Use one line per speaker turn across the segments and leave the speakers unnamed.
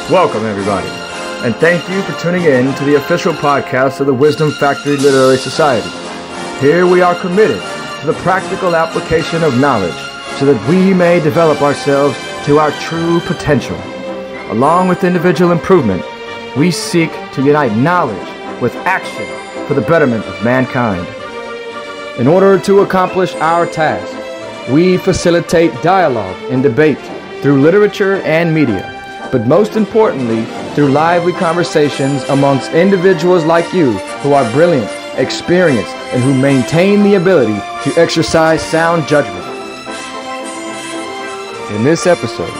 Welcome, everybody, and thank you for tuning in to the official podcast of the Wisdom Factory Literary Society. Here we are committed to the practical application of knowledge so that we may develop ourselves to our true potential. Along with individual improvement, we seek to unite knowledge with action for the betterment of mankind. In order to accomplish our task, we facilitate dialogue and debate through literature and media, but most importantly, through lively conversations amongst individuals like you who are brilliant, experienced, and who maintain the ability to exercise sound judgment. In this episode,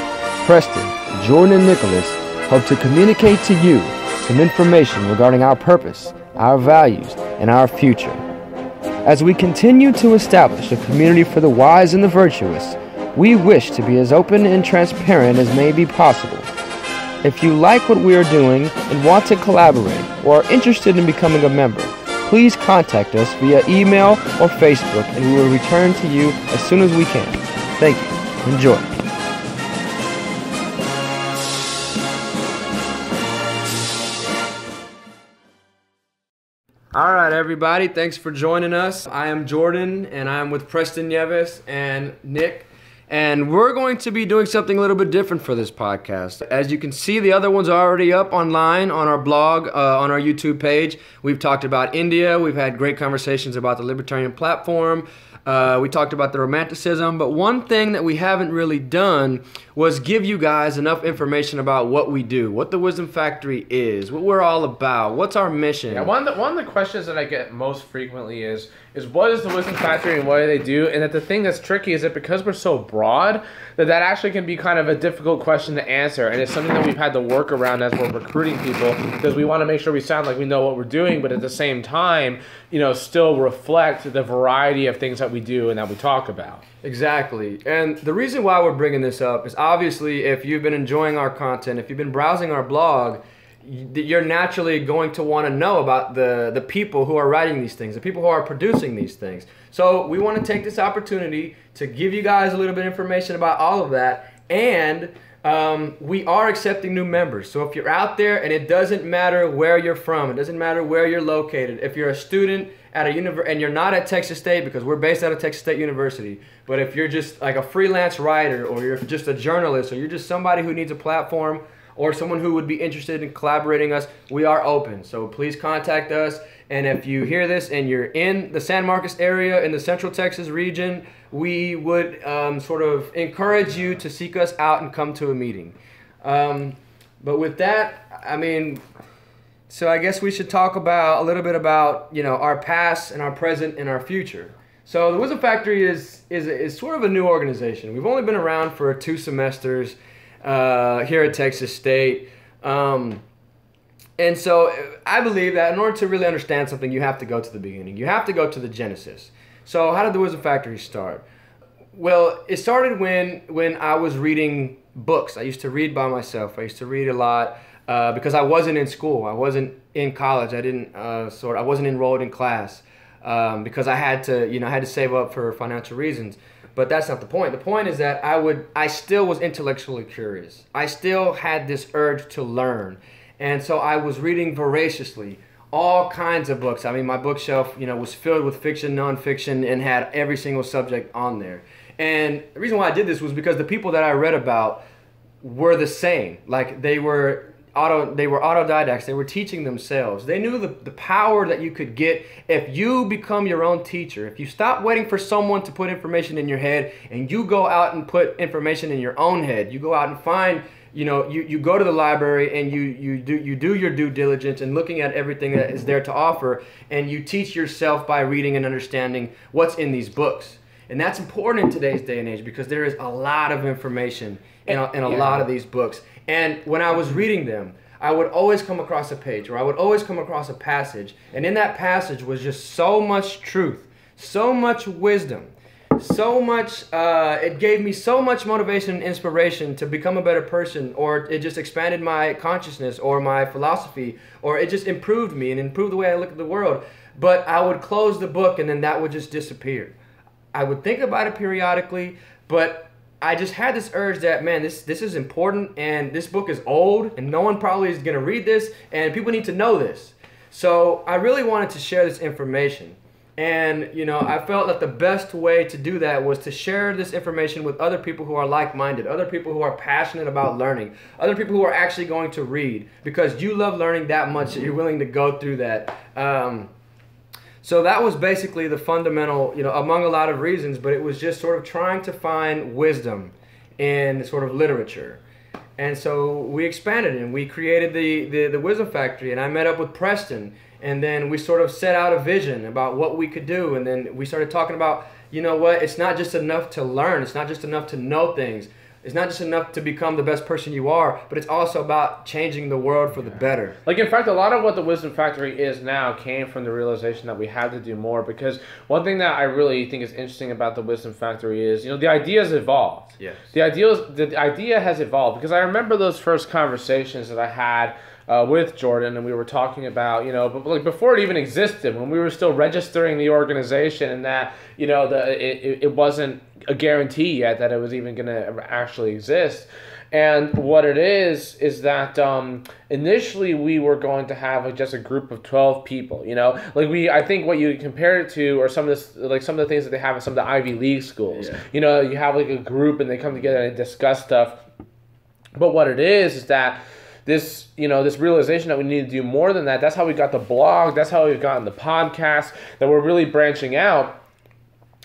Preston, Jordan, and Nicholas hope to communicate to you some information regarding our purpose, our values, and our future. As we continue to establish a community for the wise and the virtuous, we wish to be as open and transparent as may be possible. If you like what we are doing and want to collaborate or are interested in becoming a member, please contact us via email or Facebook and we will return to you as soon as we can. Thank you. Enjoy. All right, everybody. Thanks for joining us. I am Jordan, and I'm with Preston Nieves and Nick. And we're going to be doing something a little bit different for this podcast. As you can see, the other ones are already up online on our blog, on our YouTube page. We've talked about India. We've had great conversations about the libertarian platform. We talked about the romanticism. But one thing that we haven't really done was give you guys enough information about what we do, what the Wisdom Factory is, what we're all about, what's our mission.
Yeah, one of the questions that I get most frequently is what is the Wisdom Factory and what do they do? And that the thing that's tricky is that because we're so broad, that actually can be kind of a difficult question to answer. And it's something that we've had to work around as we're recruiting people, because we want to make sure we sound like we know what we're doing, but at the same time, still reflect the variety of things that we do and that we talk about.
Exactly. And the reason why we're bringing this up is obviously if you've been enjoying our content, if you've been browsing our blog, you're naturally going to want to know about the people who are writing these things, the people who are producing these things. So we want to take this opportunity to give you guys a little bit of information about all of that. And we are accepting new members. So if you're out there, and it doesn't matter where you're from, it doesn't matter where you're located. If you're a student at a university, and you're not at Texas State, because we're based out of Texas State University, but if you're just like a freelance writer, or you're just a journalist, or you're just somebody who needs a platform, or someone who would be interested in collaborating us, we are open. So please contact us. And if you hear this and you're in the San Marcos area, in the Central Texas region, we would sort of encourage you to seek us out and come to a meeting. But with that, so I guess we should talk about a little bit about our past and our present and our future. So the Wisdom Factory is sort of a new organization. We've only been around for 2 semesters here at Texas State. And so I believe that in order to really understand something, you have to go to the beginning. You have to go to the genesis. So how did the Wisdom Factory start? Well, it started when I was reading books. I used to read by myself. I used to read a lot because I wasn't in school. I wasn't in college. I wasn't enrolled in class because I had to save up for financial reasons. But that's not the point. The point is that I still was intellectually curious. I still had this urge to learn. And so I was reading voraciously all kinds of books. My bookshelf, was filled with fiction, nonfiction, and had every single subject on there. And the reason why I did this was because the people that I read about were the same. Like they were autodidacts. They were teaching themselves. They knew the power that you could get if you become your own teacher. If you stop waiting for someone to put information in your head and you go out and put information in your own head. You go out and find, you go to the library and you do your due diligence and looking at everything that is there to offer, and you teach yourself by reading and understanding what's in these books. And that's important in today's day and age because there is a lot of information in a lot of these books. And when I was reading them, I would always come across a page or I would always come across a passage. And in that passage was just so much truth, so much wisdom, so much, it gave me so much motivation and inspiration to become a better person, or it just expanded my consciousness or my philosophy, or it just improved me and improved the way I look at the world. But I would close the book and then that would just disappear. I would think about it periodically, but I just had this urge that, man, this is important, and this book is old, and no one probably is going to read this, and people need to know this. So I really wanted to share this information. And, you know, I felt that the best way to do that was to share this information with other people who are like-minded, other people who are passionate about learning, other people who are actually going to read, because you love learning that much that you're willing to go through that. So that was basically the fundamental, you know, among a lot of reasons, but it was just sort of trying to find wisdom in sort of literature. And so we expanded and we created the Wisdom Factory, and I met up with Preston, and then we sort of set out a vision about what we could do, and then we started talking about, you know what, it's not just enough to learn, it's not just enough to know things, it's not just enough to become the best person you are, but it's also about changing the world for the better.
Like, in fact, a lot of what the Wisdom Factory is now came from the realization that we had to do more, because one thing that I really think is interesting about the Wisdom Factory is, you know, the idea's evolved.
Yes.
The idea has evolved, because I remember those first conversations that I had with Jordan, and we were talking about, you know, but like before it even existed, when we were still registering the organization, and that, you know, it wasn't a guarantee yet that it was even going to actually exist. And what it is that initially we were going to have like just a group of 12 people, you know, like I think what you compare it to, or some of this, like some of the things that they have in some of the Ivy League schools,
yeah.
You know, you have like a group and they come together and discuss stuff. But what it is that this, you know, this realization that we need to do more than that. That's how we got the blog. That's how we've gotten the podcast, that we're really branching out.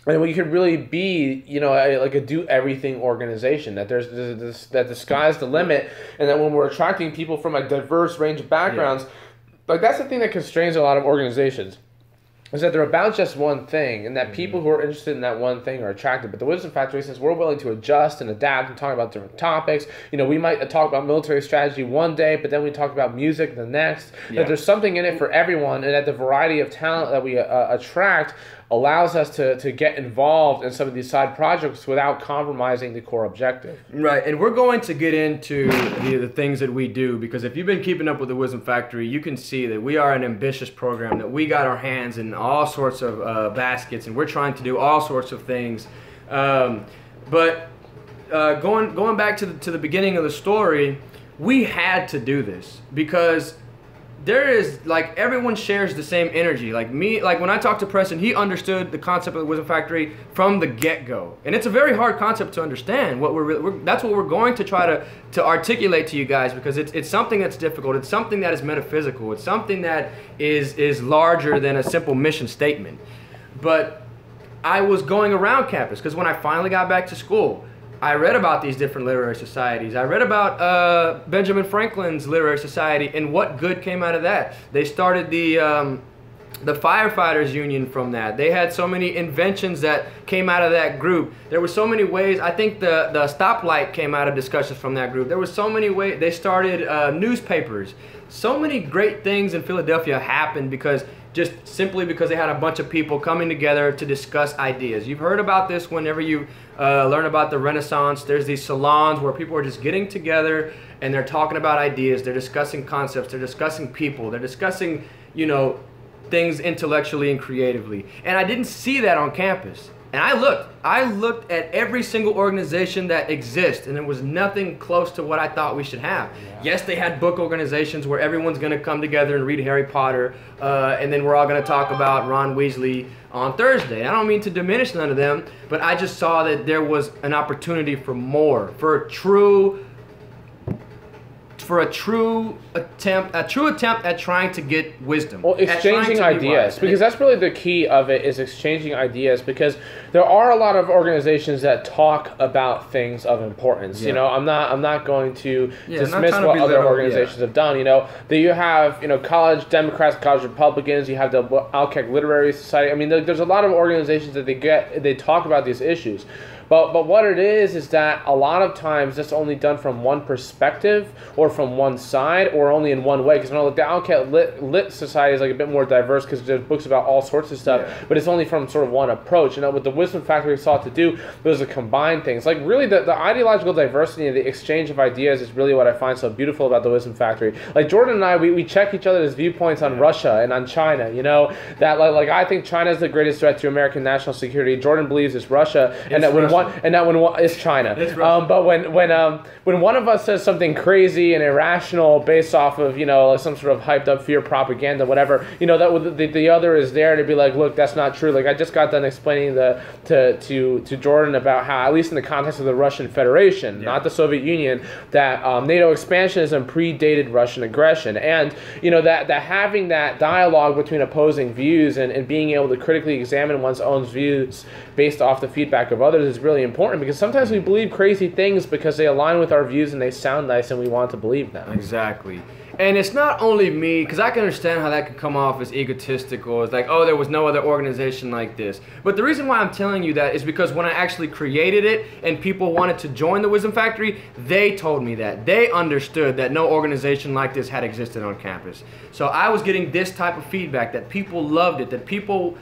And we could really be, you know, like a do-everything organization, that that the sky's the limit, and that when we're attracting people from a diverse range of backgrounds, like that's the thing that constrains a lot of organizations, is that they're about just one thing, and that people who are interested in that one thing are attracted. But the Wisdom Factory, since we're willing to adjust and adapt and talk about different topics, you know, we might talk about military strategy one day, but then we talk about music the next, that there's something in it for everyone, and that the variety of talent that we attract allows us to get involved in some of these side projects without compromising the core objective.
Right, and we're going to get into the things that we do, because if you've been keeping up with the Wisdom Factory, you can see that we are an ambitious program, that we got our hands in all sorts of baskets, and we're trying to do all sorts of things. But going back to the beginning of the story, we had to do this because there is, like, everyone shares the same energy. Like me, like when I talked to Preston, he understood the concept of the Wisdom Factory from the get-go. And it's a very hard concept to understand. That's what we're going to try to articulate to you guys, because it's something that's difficult. It's something that is metaphysical. It's something that is larger than a simple mission statement. But I was going around campus, because when I finally got back to school, I read about these different literary societies. I read about Benjamin Franklin's literary society and what good came out of that. They started the firefighters union from that. They had so many inventions that came out of that group. There were so many ways. I think the stoplight came out of discussions from that group. There were so many ways. They started newspapers. So many great things in Philadelphia happened just simply because they had a bunch of people coming together to discuss ideas. You've heard about this whenever you learn about the Renaissance. There's these salons where people are just getting together and they're talking about ideas. They're discussing concepts. They're discussing people. They're discussing, you know, things intellectually and creatively. And I didn't see that on campus. And I looked at every single organization that exists, and there was nothing close to what I thought we should have. Yeah. Yes, they had book organizations where everyone's going to come together and read Harry Potter, and then we're all going to talk about Ron Weasley on Thursday. I don't mean to diminish none of them, but I just saw that there was an opportunity for more, for a true attempt at trying to get wisdom.
Well, exchanging ideas, because that's really the key of it, is exchanging ideas, because there are a lot of organizations that talk about things of importance. Yeah. You know, I'm not going to dismiss what other organizations have done. You know, that you have, you know, college Democrats, college Republicans, you have the Alkek Literary Society. I mean, there's a lot of organizations that they talk about these issues. But what it is that a lot of times it's only done from one perspective or from one side or only in one way. Because, you know, like the Alcat Lit Society is like a bit more diverse because there's books about all sorts of stuff, but it's only from sort of one approach. You know, what the Wisdom Factory sought to do was to combine things. Like really the ideological diversity and the exchange of ideas is really what I find so beautiful about the Wisdom Factory. Like Jordan and I, we check each other's viewpoints on Russia and on China. You know, that like I think China is the greatest threat to American national security. Jordan believes it's Russia, and that when one it's China. But when one of us says something crazy and irrational based off of some sort of hyped up fear propaganda, whatever, that the other is there to be like, look, that's not true. Like I just got done explaining to Jordan about how, at least in the context of the Russian Federation, not the Soviet Union, that NATO expansionism predated Russian aggression, and that having that dialogue between opposing views and being able to critically examine one's own views based off the feedback of others is really important, because sometimes we believe crazy things because they align with our views and they sound nice and we want to believe them.
Exactly. And it's not only me, because I can understand how that could come off as egotistical. It's like, oh, there was no other organization like this. But the reason why I'm telling you that is because when I actually created it and people wanted to join the Wisdom Factory, they told me that. They understood that no organization like this had existed on campus. So I was getting this type of feedback, that people loved it, that people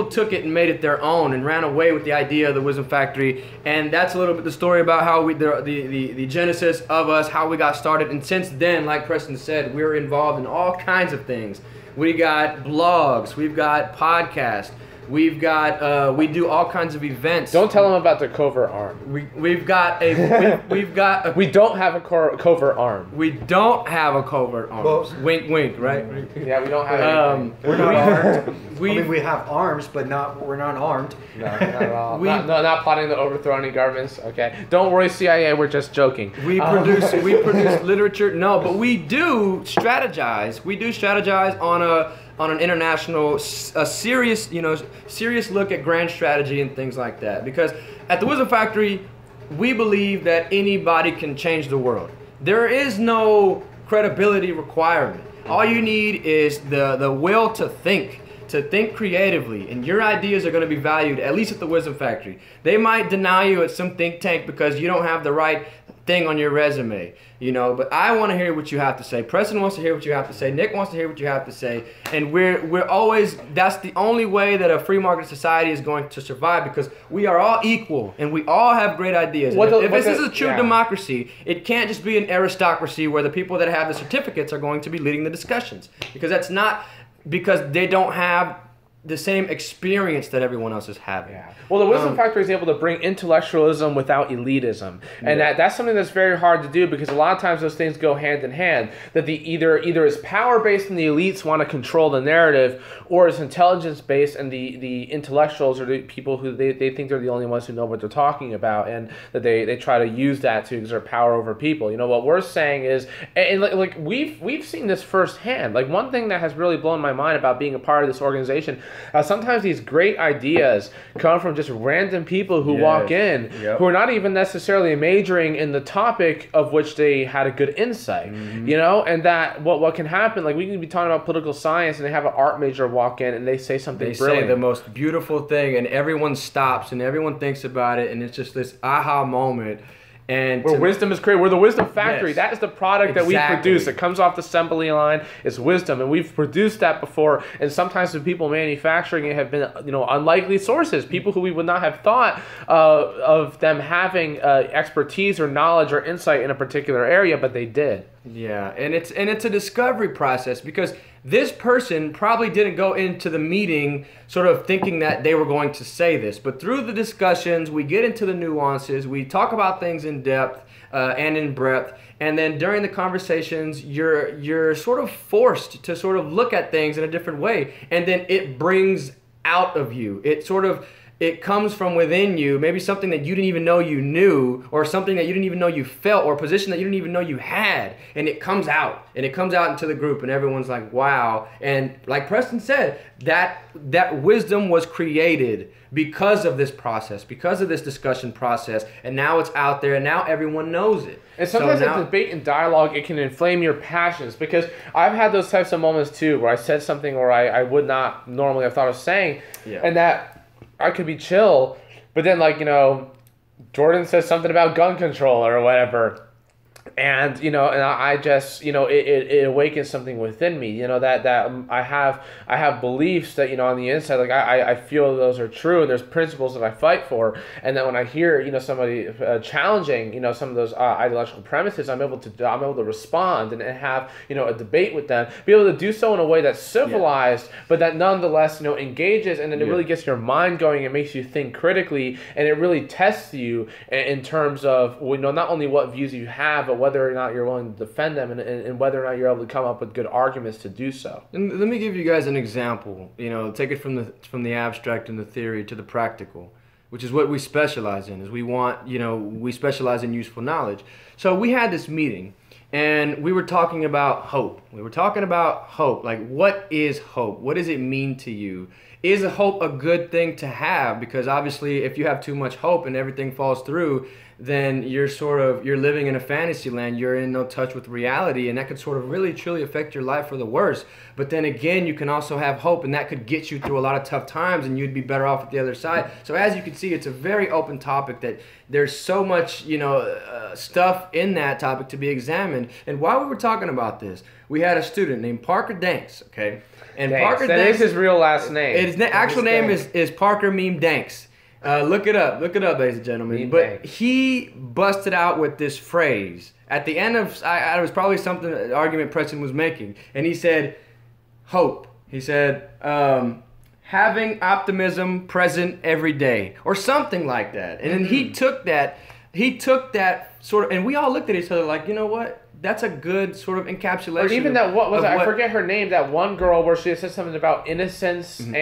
took it and made it their own and ran away with the idea of the Wisdom Factory. And that's a little bit the story about how the genesis of us, how we got started. And since then, like Preston said, we're involved in all kinds of things. We got blogs, we've got podcasts, we've got we do all kinds of events.
Don't tell them about the covert arm.
We
don't have a covert arm.
We don't have a covert arm.
Well,
wink, wink, right?
Yeah, we don't have.
We're not armed. We have arms, but we're not armed.
No, not at all. Not plotting to overthrow any governments. Okay, don't worry, CIA. We're just joking.
We produce literature. No, but we do strategize. We do strategize on an international, serious look at grand strategy and things like that. Because at the Wisdom Factory, we believe that anybody can change the world. There is no credibility requirement. All you need is the will to think creatively, and your ideas are going to be valued, at least at the Wisdom Factory. They might deny you at some think tank because you don't have the right thing on your resume, but I want to hear what you have to say. Preston wants to hear what you have to say. Nick wants to hear what you have to say. And we're always, that's the only way that a free market society is going to survive, because we are all equal and we all have great ideas. If this is a true democracy, it can't just be an aristocracy where the people that have the certificates are going to be leading the discussions, because because they don't have the same experience that everyone else is having.
Yeah. Well, the Wisdom Factory is able to bring intellectualism without elitism, and that's something that's very hard to do, because a lot of times those things go hand in hand. That either is power based and the elites want to control the narrative, or is intelligence based and the intellectuals are the people who they think they're the only ones who know what they're talking about, and that they try to use that to exert power over people. What we're saying is, and like we've seen this firsthand. Like, one thing that has really blown my mind about being a part of this organization. Sometimes these great ideas come from just random people who walk in, who are not even necessarily majoring in the topic of which they had a good insight, and that what can happen, like we can be talking about political science and they have an art major walk in and they say something brilliant.
They say the most beautiful thing and everyone stops and everyone thinks about it, and it's just this aha moment. And
where wisdom is created. We're the Wisdom Factory.
Yes.
That is the product that we produce. It comes off the assembly line. It's wisdom, and we've produced that before. And sometimes the people manufacturing it have been, unlikely sources. People who we would not have thought of them having expertise or knowledge or insight in a particular area, but they did.
Yeah, and it's a discovery process, because this person probably didn't go into the meeting sort of thinking that they were going to say this, but through the discussions, we get into the nuances, we talk about things in depth and in breadth, and then during the conversations, you're sort of forced to sort of look at things in a different way, and then it brings out of you. It comes from within you, maybe something that you didn't even know you knew, or something that you didn't even know you felt, or a position that you didn't even know you had, and it comes out into the group, and everyone's like, wow. And like Preston said, that wisdom was created because of this process, because of this discussion process, and now it's out there, and now everyone knows it.
And sometimes in debate and dialogue, it can inflame your passions, because I've had those types of moments too, where I said something or I would not normally have thought of saying, and that I could be chill, but then Jordan says something about gun control or whatever, And and I just it awakens something within me, that I have beliefs that on the inside, like I feel those are true, and there's principles that I fight for, and then when I hear somebody challenging some of those ideological premises, I'm able to respond and have a debate with them, be able to do so in a way that's civilized, but that nonetheless engages, and then it really gets your mind going and makes you think critically, and it really tests you in terms of not only what views you have, but whether or not you're willing to defend them, and whether or not you're able to come up with good arguments to do so.
And let me give you guys an example. Take it from the abstract and the theory to the practical, which is what we specialize in. Is we specialize in useful knowledge. So we had this meeting, and we were talking about hope. Like, what is hope? What does it mean to you? Is hope a good thing to have? Because obviously, if you have too much hope and everything falls through, then you're living in a fantasy land. You're in no touch with reality, and that could sort of really truly affect your life for the worse. But then again, you can also have hope, and that could get you through a lot of tough times, and you'd be better off at the other side. So as you can see, it's a very open topic that there's so much stuff in that topic to be examined. And while we were talking about this, we had a student named Parker Danks, okay? And
Danks.
Parker
That
Danks
is his real last name.
His actual name is Parker Meme Danks. Look it up, ladies and gentlemen.
Meme
but
Danks.
he busted out with this phrase at the end of it was probably an argument Preston was making, and he said, "Hope." He said, "Having optimism present every day," or something like that. And then he took that sort of, and we all looked at each other like, you know what? That's a good sort of encapsulation.
Or even that, what was it? I forget her name. That one girl where she said something about innocence and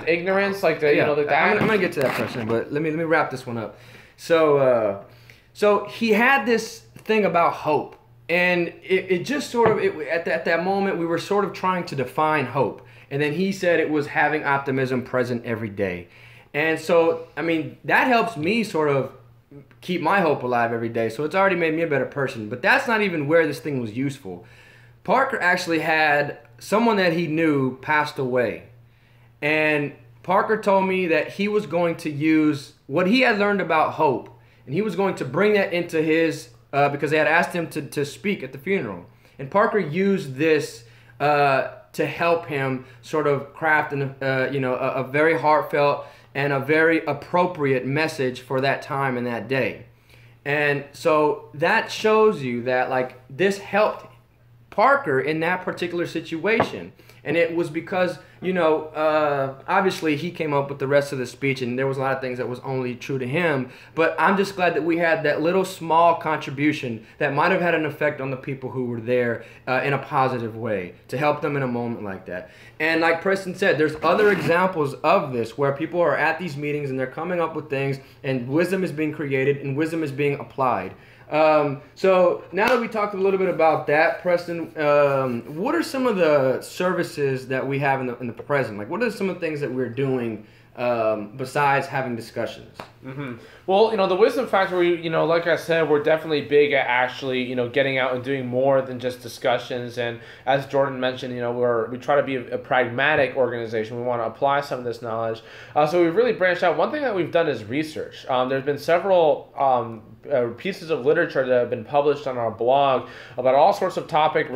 ignorance, like that.
I'm gonna get to that question, but let me wrap this one up. So he had this thing about hope, and it just sort of at that moment we were sort of trying to define hope, and then he said it was having optimism present every day, and so that helps me sort of keep my hope alive every day. So it's already made me a better person. But that's not even where this thing was useful. Parker actually had someone that he knew passed away. And Parker told me that he was going to use what he had learned about hope, and he was going to bring that into his, because they had asked him to speak at the funeral. And Parker used this to help him sort of craft a very heartfelt and a very appropriate message for that time and that day. And so that shows you that like this helped Parker in that particular situation. And it was because, obviously he came up with the rest of the speech, and there was a lot of things that was only true to him. But I'm just glad that we had that little small contribution that might have had an effect on the people who were there in a positive way to help them in a moment like that. And like Preston said, there's other examples of this where people are at these meetings and they're coming up with things, and wisdom is being created and wisdom is being applied. So now that we talked a little bit about that, Preston, what are some of the services that we have in the present? Like, what are some of the things that we're doing besides having discussions?
Mm-hmm. Well, the Wisdom Factory, like I said, we're definitely big at actually, getting out and doing more than just discussions. And as Jordan mentioned, we try to be a pragmatic organization. We want to apply some of this knowledge. So we've really branched out. One thing that we've done is research. There's been several pieces of literature that have been published on our blog about all sorts of topics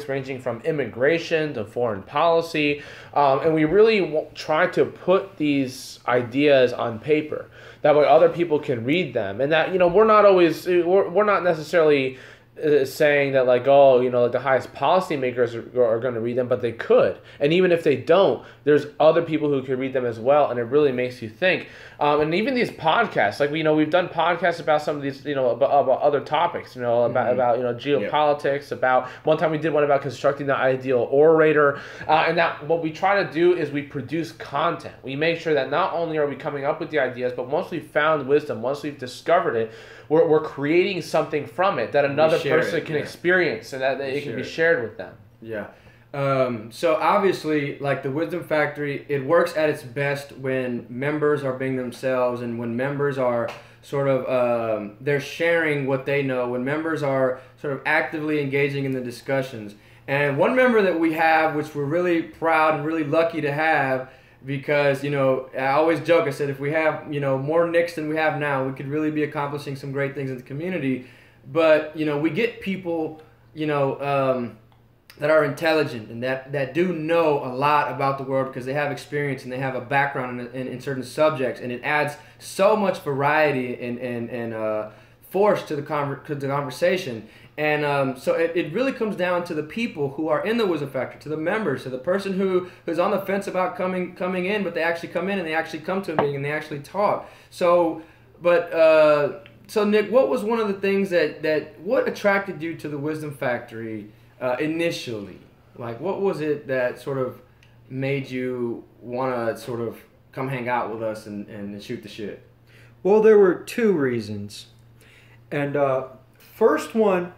ranging from immigration to foreign policy. And we really try to put these ideas on paper. That way other people can read them. And that, we're not necessarily saying that like, the highest policymakers are going to read them, but they could. And even if they don't, there's other people who can read them as well, and it really makes you think. And even these podcasts, like we've done podcasts about some of these, about other topics, about geopolitics. About one time we did one about constructing the ideal orator, and that what we try to do is we produce content. We make sure that not only are we coming up with the ideas, but once we've found wisdom, once we've discovered it, we're creating something from it that another person can experience, and that it can be shared with them.
Yeah. So obviously, like the Wisdom Factory, it works at its best when members are being themselves, and when members are sort of, they're sharing what they know, when members are sort of actively engaging in the discussions. And one member that we have, which we're really proud and really lucky to have, because, I always joke, I said, if we have, more Nicks than we have now, we could really be accomplishing some great things in the community. But we get people that are intelligent and that do know a lot about the world because they have experience and they have a background in certain subjects, and it adds so much variety and force to the conversation. And so it really comes down to the people who are in the Wisdom Factory, to the members, to the person who's on the fence about coming in, but they actually come in and they actually come to a meeting and they actually talk. So Nick, what was one of the things what attracted you to the Wisdom Factory initially? Like, what was it that sort of made you want to sort of come hang out with us and shoot the shit?
Well, there were two reasons. And first one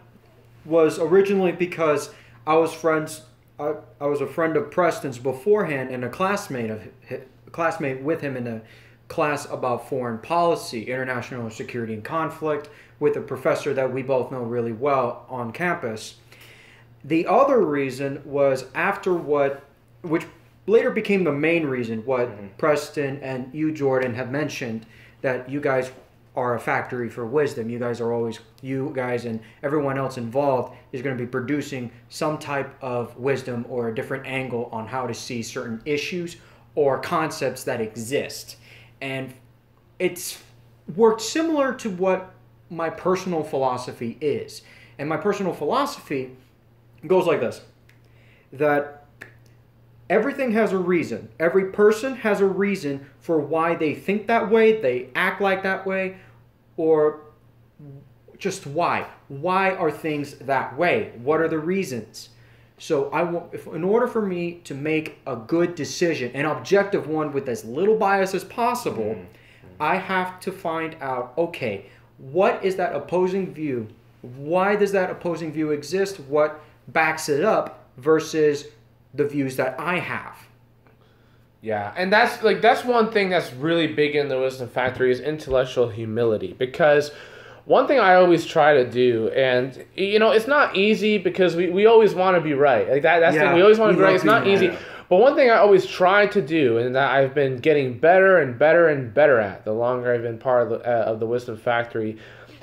was originally because I was a friend of Preston's beforehand and a classmate with him in a class about foreign policy, international security and conflict, with a professor that we both know really well on campus. The other reason was which later became the main reason, what Preston and you, Jordan, have mentioned, that you guys are a factory for wisdom. You guys and everyone else involved is going to be producing some type of wisdom or a different angle on how to see certain issues or concepts that exist. And it's worked similar to what my personal philosophy is. And my personal philosophy goes like this, that everything has a reason. Every person has a reason for why they think that way, they act like that way, or just why. Why are things that way? What are the reasons? So in order for me to make a good decision, an objective one with as little bias as possible, I have to find out, okay, what is that opposing view? Why does that opposing view exist? What backs it up versus the views that I have?
Yeah, and that's one thing that's really big in the Wisdom Factory is intellectual humility, because one thing I always try to do, and it's not easy because we always want to be right. Like that's the thing, we always want to be right. It's not easy. But one thing I always try to do, and that I've been getting better and better and better at the longer I've been part of the Wisdom Factory,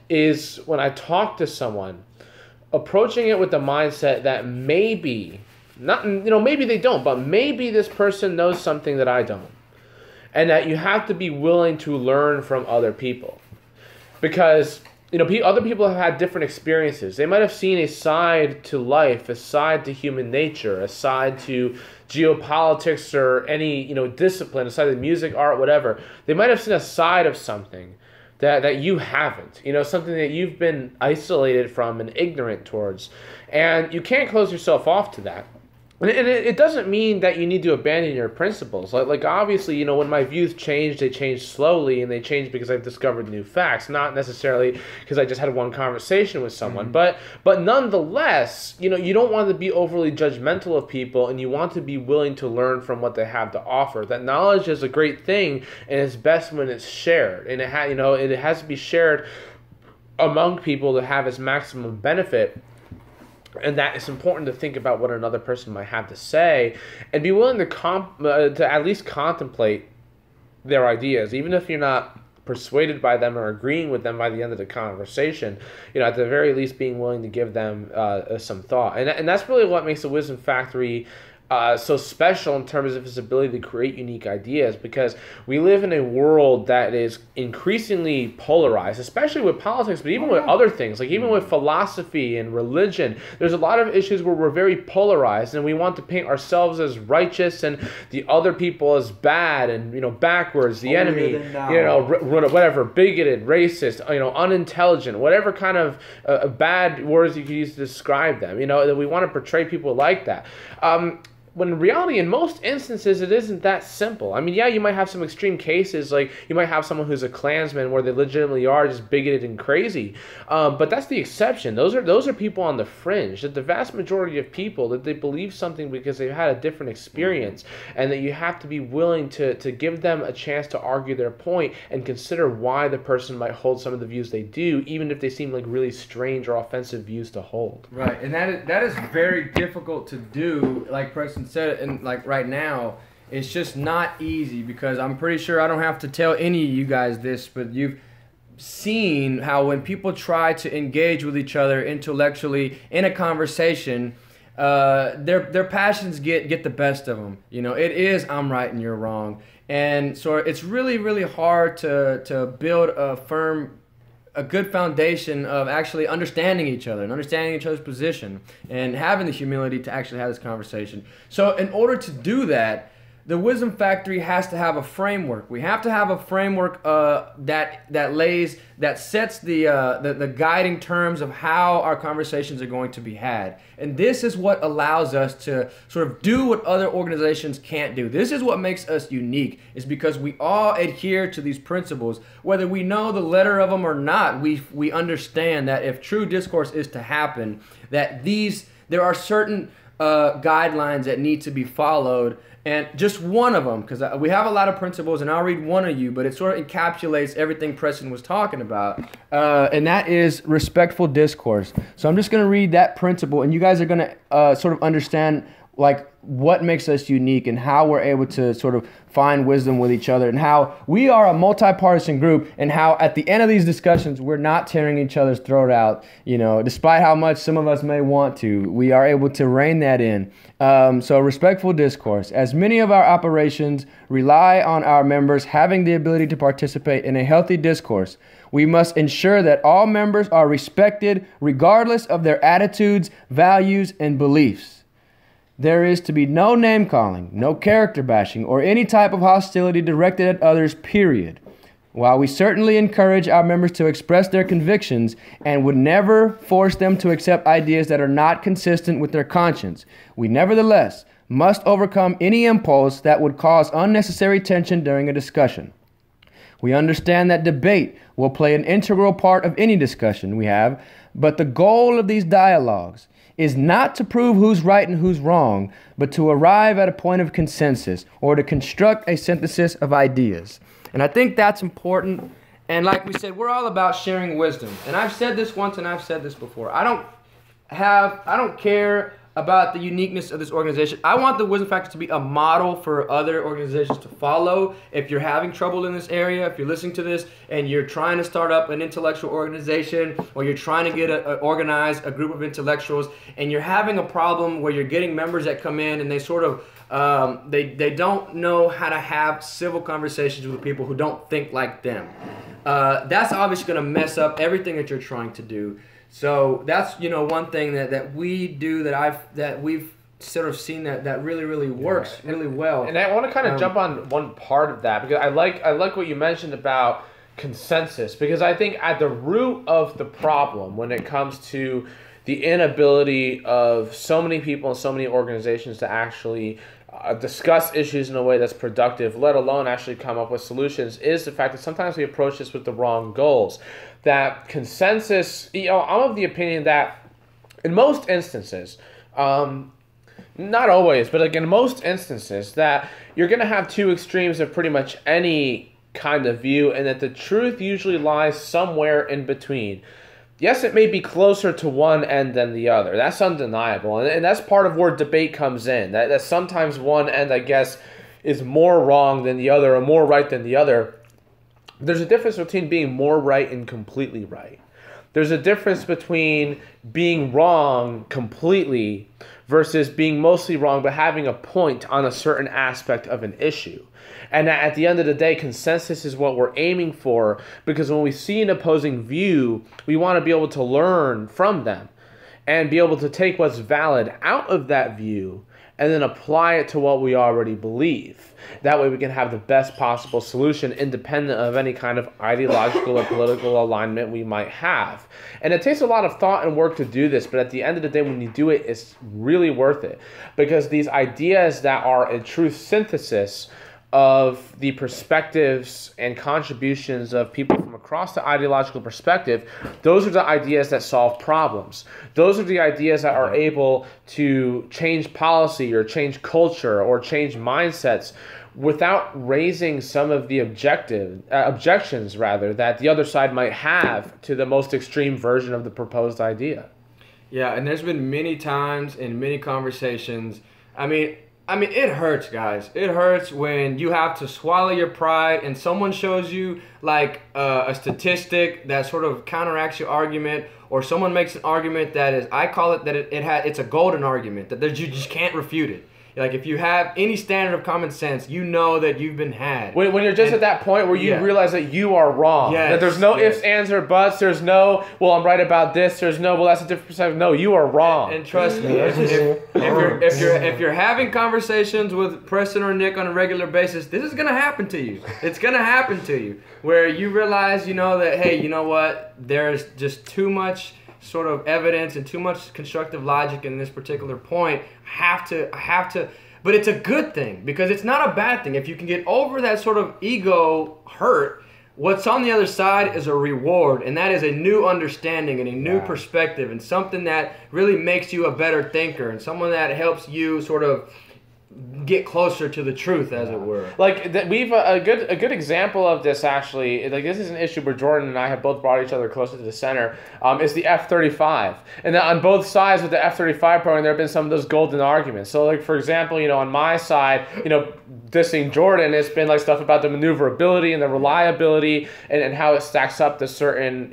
is when I talk to someone, approaching it with the mindset that maybe they don't, but maybe this person knows something that I don't, and that you have to be willing to learn from other people, because other people have had different experiences. They might have seen a side to life, a side to human nature, a side to geopolitics or any discipline, a side to music, art, whatever. They might have seen a side of something that you haven't, something that you've been isolated from and ignorant towards, and you can't close yourself off to that. And it doesn't mean that you need to abandon your principles. Like obviously, when my views change, they change slowly, and they change because I've discovered new facts, not necessarily because I just had one conversation with someone. But nonetheless, you don't want to be overly judgmental of people, and you want to be willing to learn from what they have to offer. That knowledge is a great thing, and it's best when it's shared, and it has to be shared among people to have its maximum benefit. And that it's important to think about what another person might have to say, and be willing to at least contemplate their ideas, even if you're not persuaded by them or agreeing with them by the end of the conversation. At the very least, being willing to give them some thought, and that's really what makes the Wisdom Factory so special in terms of its ability to create unique ideas, because we live in a world that is increasingly polarized, especially with politics, but even with other things, like even with philosophy and religion. There's a lot of issues where we're very polarized, and we want to paint ourselves as righteous and the other people as bad and backwards, the enemy, whatever, bigoted, racist, unintelligent, whatever kind of bad words you could use to describe them. That we want to portray people like that. When in reality, in most instances, it isn't that simple. I mean, yeah, you might have some extreme cases, like you might have someone who's a Klansman where they legitimately are just bigoted and crazy. But that's the exception. Those are people on the fringe. That the vast majority of people, that they believe something because they've had a different experience, and that you have to be willing to give them a chance to argue their point and consider why the person might hold some of the views they do, even if they seem like really strange or offensive views to hold.
Right, and that is very difficult to do, like Preston said, and like right now it's just not easy, because I'm pretty sure I don't have to tell any of you guys this, but seen how when people try to engage with each other intellectually in a conversation, their passions get the best of them. You know, it is I'm right and you're wrong, and so it's really, really hard to build a good foundation of actually understanding each other and understanding each other's position and having the humility to actually have this conversation. So in order to do that, the Wisdom Factory has to have a framework. We have to have a framework that sets the guiding terms of how our conversations are going to be had. And this is what allows us to sort of do what other organizations can't do. This is what makes us unique, is because we all adhere to these principles. Whether we know the letter of them or not, we understand that if true discourse is to happen, that there are certain guidelines that need to be followed. And just one of them, because we have a lot of principles, and I'll read one of you, but it sort of encapsulates everything Preston was talking about, and that is respectful discourse. So I'm just going to read that principle, and you guys are going to sort of understand like what makes us unique and how we're able to sort of find wisdom with each other, and how we are a multi-partisan group, and how at the end of these discussions we're not tearing each other's throat out, you know, despite how much some of us may want to. We are able to rein that in. So respectful discourse. As many of our operations rely on our members having the ability to participate in a healthy discourse, we must ensure that all members are respected regardless of their attitudes, values, and beliefs. There is to be no name-calling, no character bashing, or any type of hostility directed at others, period. While we certainly encourage our members to express their convictions and would never force them to accept ideas that are not consistent with their conscience, we nevertheless must overcome any impulse that would cause unnecessary tension during a discussion. We understand that debate will play an integral part of any discussion we have, but the goal of these dialogues is not to prove who's right and who's wrong, but to arrive at a point of consensus or to construct a synthesis of ideas. And I think that's important. And like we said, we're all about sharing wisdom. And I've said this once and I've said this before. I don't care about the uniqueness of this organization. I want the Wisdom Factor to be a model for other organizations to follow. If you're having trouble in this area, if you're listening to this and you're trying to start up an intellectual organization, or you're trying to organize a group of intellectuals, and you're having a problem where you're getting members that come in and they sort of they don't know how to have civil conversations with people who don't think like them. That's obviously going to mess up everything that you're trying to do. So that's, you know, one thing that we do that we've sort of seen that really works really well.
And I want to kind of jump on one part of that, because I like what you mentioned about consensus, because I think at the root of the problem when it comes to the inability of so many people and so many organizations to actually discuss issues in a way that's productive, let alone actually come up with solutions, is the fact that sometimes we approach this with the wrong goals. That consensus, you know, I'm of the opinion that in most instances, not always, but like in most instances, that you're going to have two extremes of pretty much any kind of view, and that the truth usually lies somewhere in between. Yes, it may be closer to one end than the other. That's undeniable. And that's part of where debate comes in. That sometimes one end, I guess, is more wrong than the other or more right than the other. There's a difference between being more right and completely right. There's a difference between being wrong completely versus being mostly wrong but having a point on a certain aspect of an issue. And at the end of the day, consensus is what we're aiming for, because when we see an opposing view, we want to be able to learn from them and be able to take what's valid out of that view and then apply it to what we already believe. That way we can have the best possible solution independent of any kind of ideological or political alignment we might have. And it takes a lot of thought and work to do this, but at the end of the day, when you do it, it's really worth it. Because these ideas that are a true synthesis of the perspectives and contributions of people from across the ideological perspective, those are the ideas that solve problems. Those are the ideas that are able to change policy or change culture or change mindsets without raising some of the objections rather that the other side might have to the most extreme version of the proposed idea.
Yeah, and there's been many times in many conversations, I mean, I mean, it hurts, guys. It hurts when you have to swallow your pride and someone shows you like a statistic that sort of counteracts your argument, or someone makes an argument that is, I call it that it's a golden argument, that you just can't refute it. Like, if you have any standard of common sense, you know that you've been had.
When you're just at that point where you realize that you are wrong.
Yes,
that there's no ifs, ands, or buts. There's no, well, I'm right about this. There's no, well, that's a different perspective. No, you are wrong.
And trust me, if you're having conversations with Preston or Nick on a regular basis, this is going to happen to you. It's going to happen to you. Where you realize, that, hey, you know what? There's just too much sort of evidence and too much constructive logic in this particular point. I have to, but it's a good thing, because it's not a bad thing. If you can get over that sort of ego hurt, what's on the other side is a reward, and that is a new understanding and a new perspective, and something that really makes you a better thinker, and someone that helps you sort of get closer to the truth, as it were.
Like we've a good example of this, actually. Like, this is an issue where Jordan and I have both brought each other closer to the center. Is the F-35, and on both sides with the F-35 program, there have been some of those golden arguments. So, like, for example, on my side, dissing Jordan, it's been like stuff about the maneuverability and the reliability and how it stacks up to certain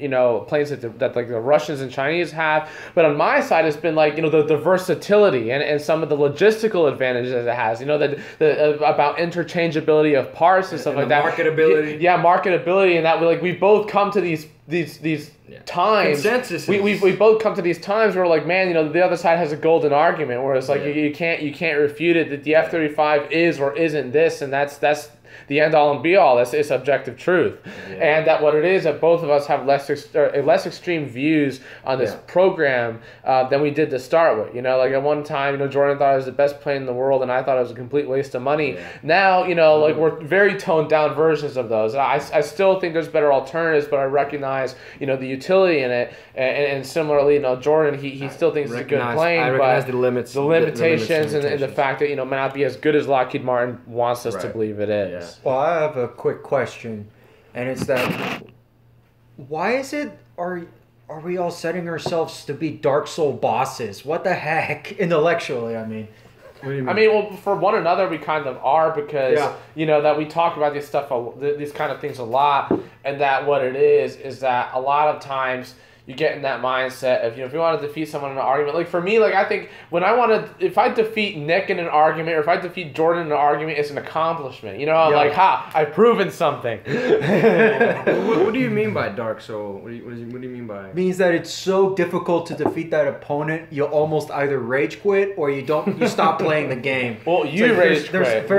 planes that like the Russians and Chinese have. But on my side, it's been like the versatility and some of the logistical advantages that it has. About interchangeability of parts and stuff like that.
Marketability.
Yeah, marketability, and that we both come to these times.
Consensus.
We both come to these times where, like, man, the other side has a golden argument where it's like you can't refute it, that the F-35 is or isn't this, and that's the end all and be all. It's objective truth, and that what it is, that both of us have less extreme views on this program than we did to start with. Like, at one time, Jordan thought it was the best plane in the world, and I thought it was a complete waste of money. Now, like, we're very toned down versions of those. I still think there's better alternatives, but I recognize the utility in it, and similarly, Jordan, he still thinks it's a good plane,
I recognize the limits,
the limitations, and the fact that may not be as good as Lockheed Martin wants us to believe it is.
Well, I have a quick question, and it's that, why is it, are we all setting ourselves to be Dark Soul bosses? What the heck? Intellectually, I mean.
What do you mean?
I mean, well, for one another, we kind of are, because, that we talk about these kind of things a lot, and that what it is that a lot of times you get in that mindset of, if you want to defeat someone in an argument. Like, for me, like, I think if I defeat Nick in an argument, or if I defeat Jordan in an argument, it's an accomplishment. I'm like, I've proven something.
What do you mean by Dark Soul? What do you mean by?
It means that it's so difficult to defeat that opponent, you almost either rage quit or you stop playing the game.
Well, rage quit.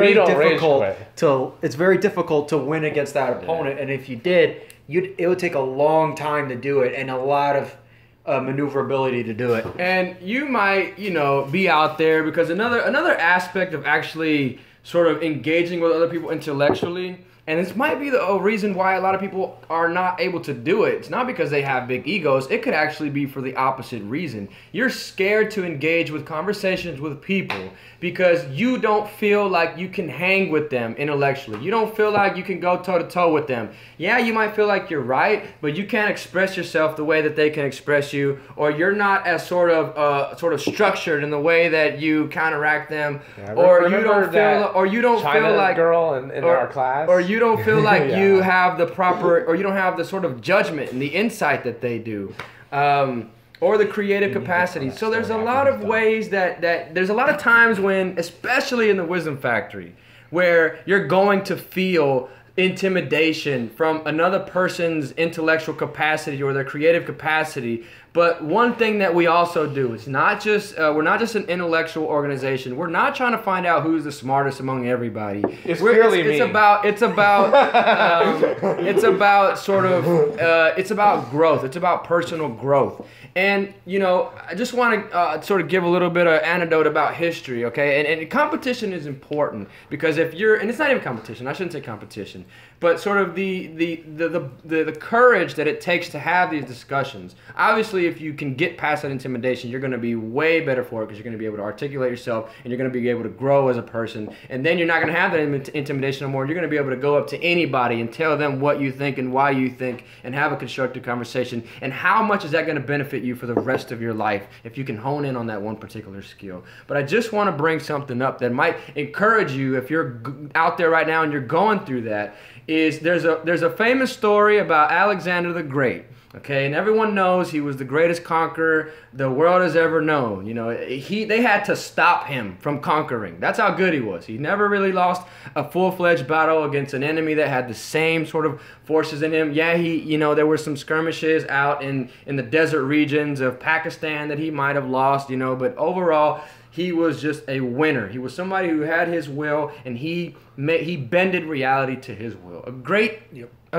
It's very difficult to win against that opponent, and if you did, it would take a long time to do it and a lot of maneuverability to do it.
And you might, be out there because another aspect of actually sort of engaging with other people intellectually, and this might be a reason why a lot of people are not able to do it. It's not because they have big egos. It could actually be for the opposite reason. You're scared to engage with conversations with people because you don't feel like you can hang with them intellectually. You don't feel like you can go toe-to-toe with them. Yeah, you might feel like you're right, but you can't express yourself the way that they can express you, or you're not as sort of structured in the way that you counteract them, or you don't feel like
girl in our class,
or you don't feel like you have the proper, or you don't have the sort of judgment and the insight that they do. Or the creative capacity. So there's a lot of ways that there's a lot of times when, especially in the Wisdom Factory, where you're going to feel intimidation from another person's intellectual capacity or their creative capacity. But one thing that we also do, it's not just we're not just an intellectual organization. We're not trying to find out who's the smartest among everybody.
It's
about growth. It's about personal growth. And I just want to sort of give a little bit of anecdote about history, okay? And competition is important because and it's not even competition. I shouldn't say competition, but sort of the courage that it takes to have these discussions. Obviously, if you can get past that intimidation, you're going to be way better for it because you're going to be able to articulate yourself and you're going to be able to grow as a person. And then you're not going to have that intimidation no more. You're going to be able to go up to anybody and tell them what you think and why you think and have a constructive conversation. And how much is that going to benefit you for the rest of your life if you can hone in on that one particular skill. But I just want to bring something up that might encourage you if you're out there right now and you're going through that. Is there's a famous story about Alexander the Great. Okay, and everyone knows he was the greatest conqueror the world has ever known. You know, they had to stop him from conquering. That's how good he was. He never really lost a full-fledged battle against an enemy that had the same sort of forces in him. Yeah, there were some skirmishes out in the desert regions of Pakistan that he might have lost, but overall, he was just a winner. He was somebody who had his will, and he bended reality to his will. A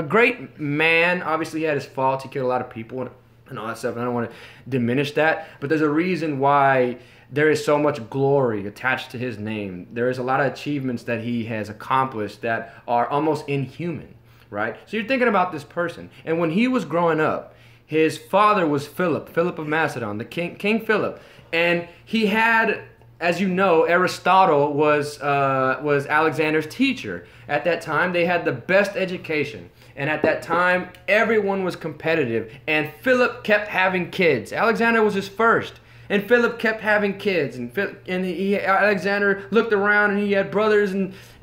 great man. Obviously, he had his faults. He killed a lot of people and all that stuff. And I don't want to diminish that, but there's a reason why there is so much glory attached to his name. There is a lot of achievements that he has accomplished that are almost inhuman, right? So you're thinking about this person, and when he was growing up, his father was Philip of Macedon, the King Philip. And he had, as you know, Aristotle was Alexander's teacher. At that time, they had the best education. And at that time, everyone was competitive. And Philip kept having kids. Alexander was his first. And Philip kept having kids. And Alexander looked around and he had brothers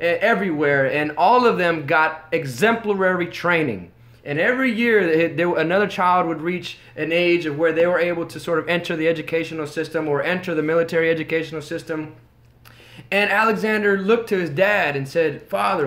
everywhere. And all of them got exemplary training. And every year, another child would reach an age of where they were able to sort of enter the educational system or enter the military educational system. And Alexander looked to his dad and said, "Father,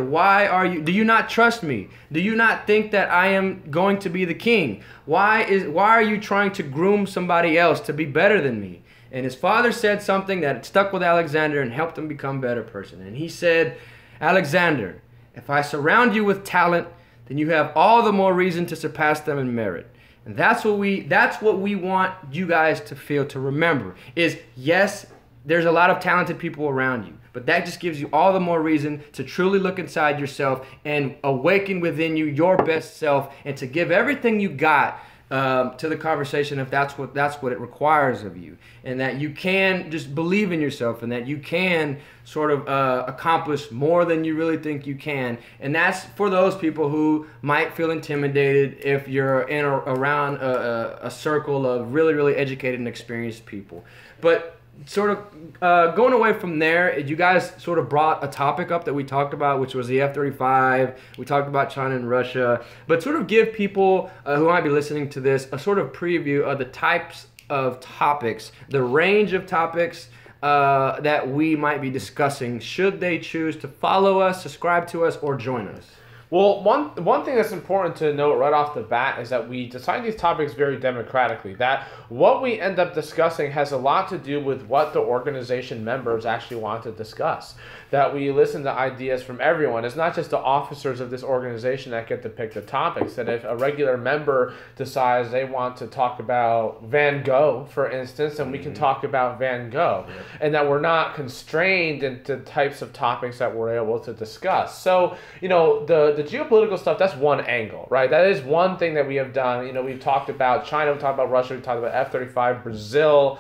do you not trust me? Do you not think that I am going to be the king? Why are you trying to groom somebody else to be better than me?" And his father said something that stuck with Alexander and helped him become a better person. And he said, "Alexander, if I surround you with talent, then you have all the more reason to surpass them in merit." And that's what we want you guys to feel, to remember, is yes, there's a lot of talented people around you, but that just gives you all the more reason to truly look inside yourself and awaken within you your best self and to give everything you got to the conversation if that's what it requires of you, and that you can just believe in yourself and that you can sort of accomplish more than you really think you can. And that's for those people who might feel intimidated if you're in or around a circle of really, really educated and experienced people. But sort of going away from there, you guys sort of brought a topic up that we talked about, which was the F-35. We talked about China and Russia, but sort of give people who might be listening to this a sort of preview of the types of topics, the range of topics that we might be discussing should they choose to follow us, subscribe to us, or join us.
Well, one thing that's important to note right off the bat is that we decide these topics very democratically. That what we end up discussing has a lot to do with what the organization members actually want to discuss. That we listen to ideas from everyone. It's not just the officers of this organization that get to pick the topics. That if a regular member decides they want to talk about Van Gogh, for instance, then we can talk about Van Gogh. And that we're not constrained into types of topics that we're able to discuss. So, the geopolitical stuff, that's one angle, right? That is one thing that we have done. We've talked about China, we've talked about Russia, we've talked about F-35, Brazil,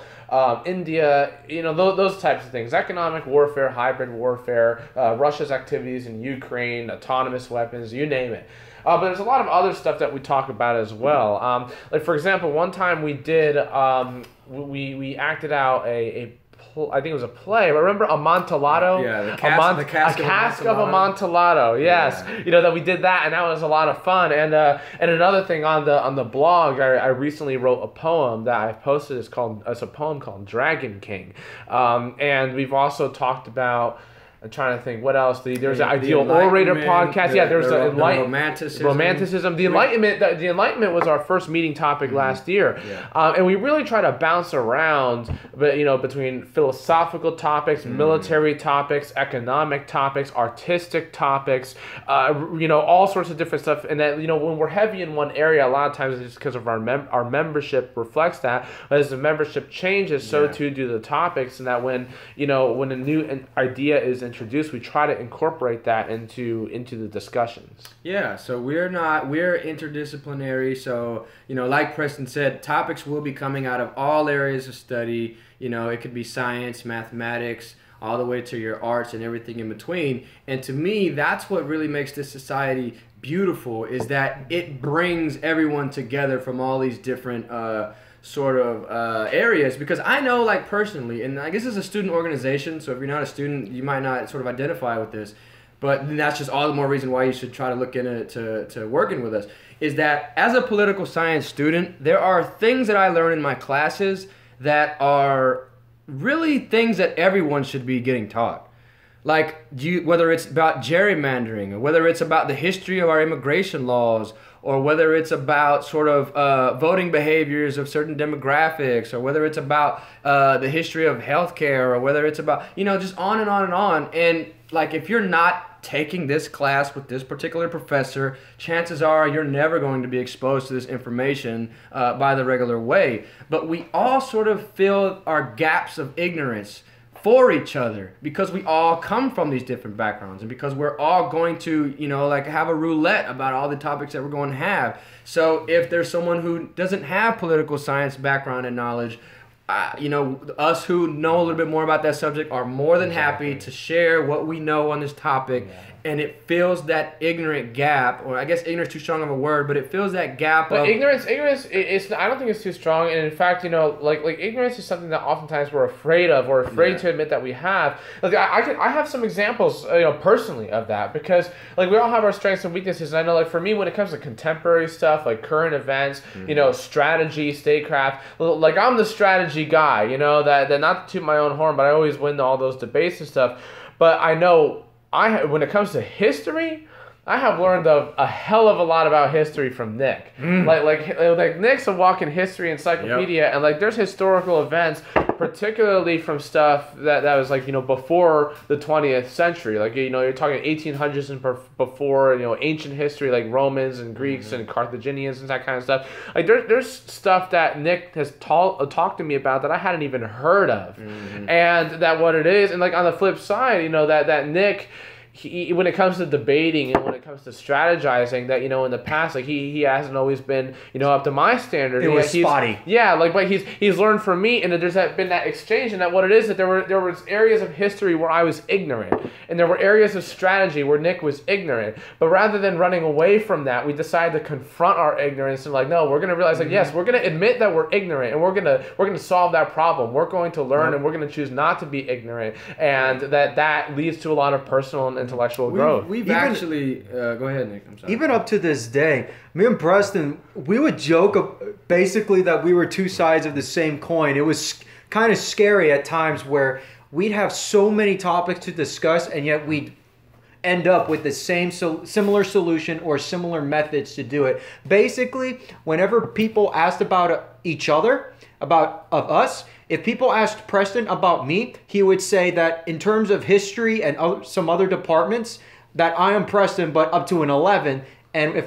India, those types of things. Economic warfare, hybrid warfare, Russia's activities in Ukraine, autonomous weapons, you name it. But there's a lot of other stuff that we talk about as well. Like, for example, one time we did, we acted out I think it was a play. Remember Amontillado?
Yeah, the cask
of Amontillado. Yes,
yeah.
That we did that, and that was a lot of fun. And another thing on the blog, I recently wrote a poem that I posted. It's a poem called Dragon King, and we've also talked about. I'm trying to think what else. There's an Ideal Orator podcast. There's the romanticism. The Enlightenment was our first meeting topic last year, and we really try to bounce around, between philosophical topics, military topics, economic topics, artistic topics, all sorts of different stuff. And that when we're heavy in one area, a lot of times it's just because of our membership reflects that. But as the membership changes, so too do the topics, and that when a new idea is introduced, we try to incorporate that into the discussions.
Yeah, so we're interdisciplinary. So, like Preston said, topics will be coming out of all areas of study. It could be science, mathematics, all the way to your arts and everything in between. And to me, that's what really makes this society beautiful, is that it brings everyone together from all these different areas. Because I know, like, personally, and I guess it's a student organization, so if you're not a student, you might not sort of identify with this, but that's just all the more reason why you should try to look into to working with us, is that as a political science student, there are things that I learn in my classes that are really things that everyone should be getting taught. Like, whether it's about gerrymandering, or whether it's about the history of our immigration laws, or whether it's about sort of voting behaviors of certain demographics, or whether it's about the history of healthcare, or whether it's about, just on and on and on. And, like, if you're not taking this class with this particular professor, chances are you're never going to be exposed to this information by the regular way. But we all sort of fill our gaps of ignorance for each other, because we all come from these different backgrounds, and because we're all going to, have a roulette about all the topics that we're going to have. So if there's someone who doesn't have political science background and knowledge, us who know a little bit more about that subject are more than happy to share what we know on this topic. And it fills that ignorant gap, or I guess ignorance is too strong of a word, but it fills that gap.
But ignorance, it's I don't think it's too strong. And in fact, like ignorance is something that oftentimes we're afraid of, or afraid to admit that we have. Like I have some examples, personally of that, because like we all have our strengths and weaknesses. And I know, like for me, when it comes to contemporary stuff, like current events, strategy, statecraft, like I'm the strategy guy. That not to toot my own horn, but I always win all those debates and stuff. But I know. When it comes to history, I have learned a hell of a lot about history from Nick. Like Nick's a walking history encyclopedia, and like there's historical events, particularly from stuff that was like before the 20th century. Like you're talking 1800s and before, ancient history, like Romans and Greeks and Carthaginians and that kind of stuff. Like there's stuff that Nick has talked to me about that I hadn't even heard of, and that what it is. And like on the flip side, that Nick. When it comes to debating and when it comes to strategizing, that in the past, like he hasn't always been up to my standard.
It was spotty.
Yeah, like but he's learned from me, and there's been that exchange, and that what it is that there was areas of history where I was ignorant, and there were areas of strategy where Nick was ignorant. But rather than running away from that, we decided to confront our ignorance and like, no, we're gonna realize like yes, we're gonna admit that we're ignorant, and we're gonna solve that problem. We're going to learn, and we're gonna choose not to be ignorant, and that leads to a lot of personal and intellectual growth.
We've actually go ahead, Nick. I'm sorry.
Even up to this day, me and Preston, we would joke basically that we were two sides of the same coin. It was kind of scary at times where we'd have so many topics to discuss, and yet we'd end up with the same similar solution or similar methods to do it. Basically, whenever people asked about each other, of us, if people asked Preston about me, he would say that in terms of history and some other departments, that I am Preston, but up to an 11. And if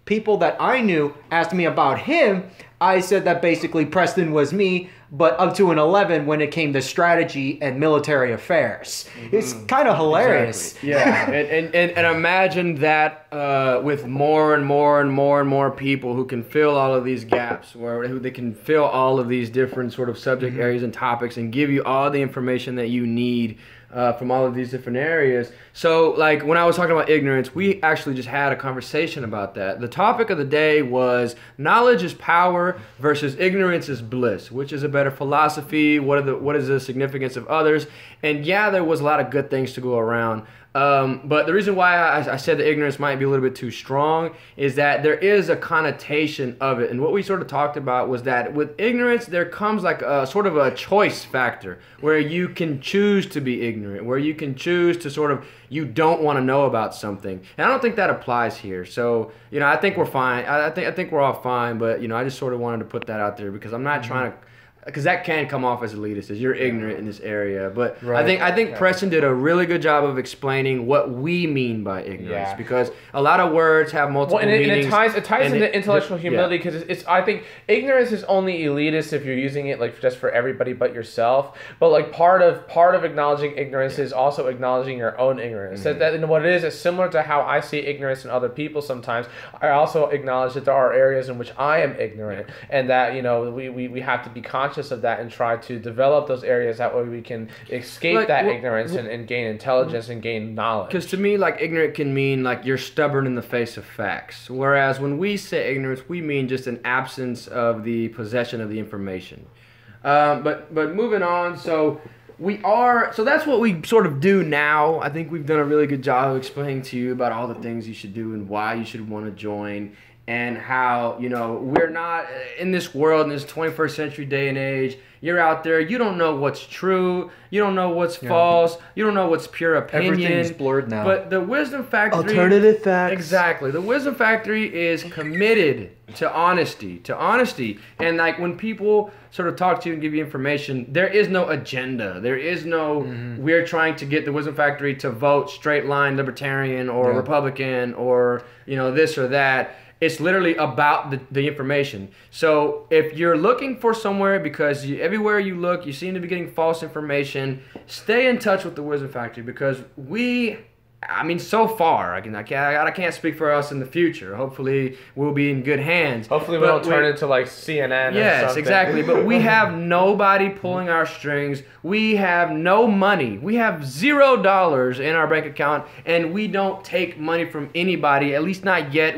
people that I knew asked me about him, I said that basically Preston was me, but up to an 11 when it came to strategy and military affairs. It's kind of hilarious.
Exactly. Yeah, and imagine that with more and more and more and more people who can fill all of these gaps, who they can fill all of these different sort of subject areas and topics and give you all the information that you need from all of these different areas. So, like, when I was talking about ignorance, we actually just had a conversation about that. The topic of the day was knowledge is power versus ignorance is bliss. Which is a better philosophy? What is the significance of others? And yeah, there was a lot of good things to go around. But the reason why I said that ignorance might be a little bit too strong is that there is a connotation of it. And what we sort of talked about was that with ignorance, there comes like a sort of a choice factor where you can choose to be ignorant, where you can choose to sort of, you don't want to know about something. And I don't think that applies here. So, I think we're fine. I think we're all fine, but, I just sort of wanted to put that out there because I'm not trying to, because that can come off as elitist, as you're ignorant in this area. But
Right.
I think Preston did a really good job of explaining what we mean by ignorance,
Yeah.
because a lot of words have multiple
And
meanings.
it ties
and
into intellectual humility, because it's I think ignorance is only elitist if you're using it like just for everybody but yourself. But like part of acknowledging ignorance is also acknowledging your own ignorance. That and what it is similar to how I see ignorance in other people. Sometimes I also acknowledge that there are areas in which I am ignorant, and that we have to be conscious of that and try to develop those areas. That way we can escape that ignorance and gain intelligence and gain knowledge.
Because to me, like, ignorant can mean like you're stubborn in the face of facts, whereas when we say ignorance, we mean just an absence of the possession of the information. But moving on, so that's what we sort of do now. I think we've done a really good job of explaining to you about all the things you should do and why you should want to join, and how, we're not in this world, in this 21st century day and age. You're out there, you don't know what's true, you don't know what's false, you don't know what's pure opinion.
Everything's blurred now.
But the Wisdom Factory...
Alternative facts.
Exactly. The Wisdom Factory is committed to honesty. And like when people sort of talk to you and give you information, there is no agenda. There is no, we're trying to get the Wisdom Factory to vote straight line libertarian or Republican or, this or that. It's literally about the information. So if you're looking for somewhere, because everywhere you look, you seem to be getting false information, stay in touch with the Wisdom Factory, because so far, I can't speak for us in the future. Hopefully, we'll be in good hands.
Hopefully, we don't turn into like CNN or something.
Yes, exactly. But we have nobody pulling our strings. We have no money. We have $0 in our bank account, and we don't take money from anybody, at least not yet.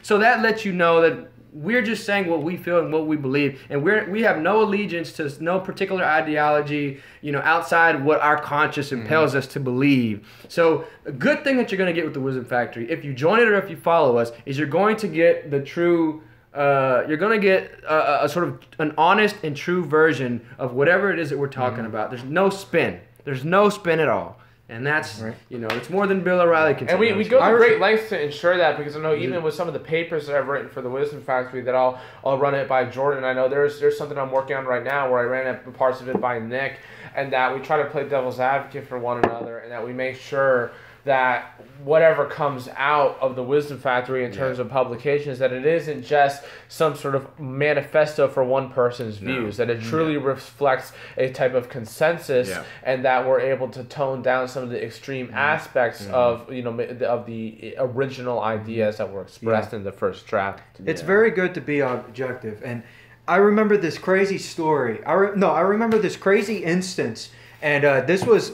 So that lets you know that we're just saying what we feel and what we believe, and we have no allegiance to no particular ideology, outside what our conscience impels us to believe. So a good thing that you're going to get with the Wisdom Factory, if you join it or if you follow us, is you're going to get the true, you're going to get a sort of an honest and true version of whatever it is that we're talking about. There's no spin. There's no spin at all. And that's, it's more than Bill O'Reilly can.
And we go to great lengths to ensure that, because I know even with some of the papers that I've written for the Wisdom Factory, that I'll run it by Jordan. I know there's something I'm working on right now where I ran it, parts of it by Nick, and that we try to play devil's advocate for one another, and that we make sure that whatever comes out of the Wisdom Factory in terms of publications, that it isn't just some sort of manifesto for one person's views, that it truly reflects a type of consensus, and that we're able to tone down some of the extreme aspects of the original ideas that were expressed in the first draft.
It's very good to be objective, and I remember this crazy story. I remember this crazy instance, and this was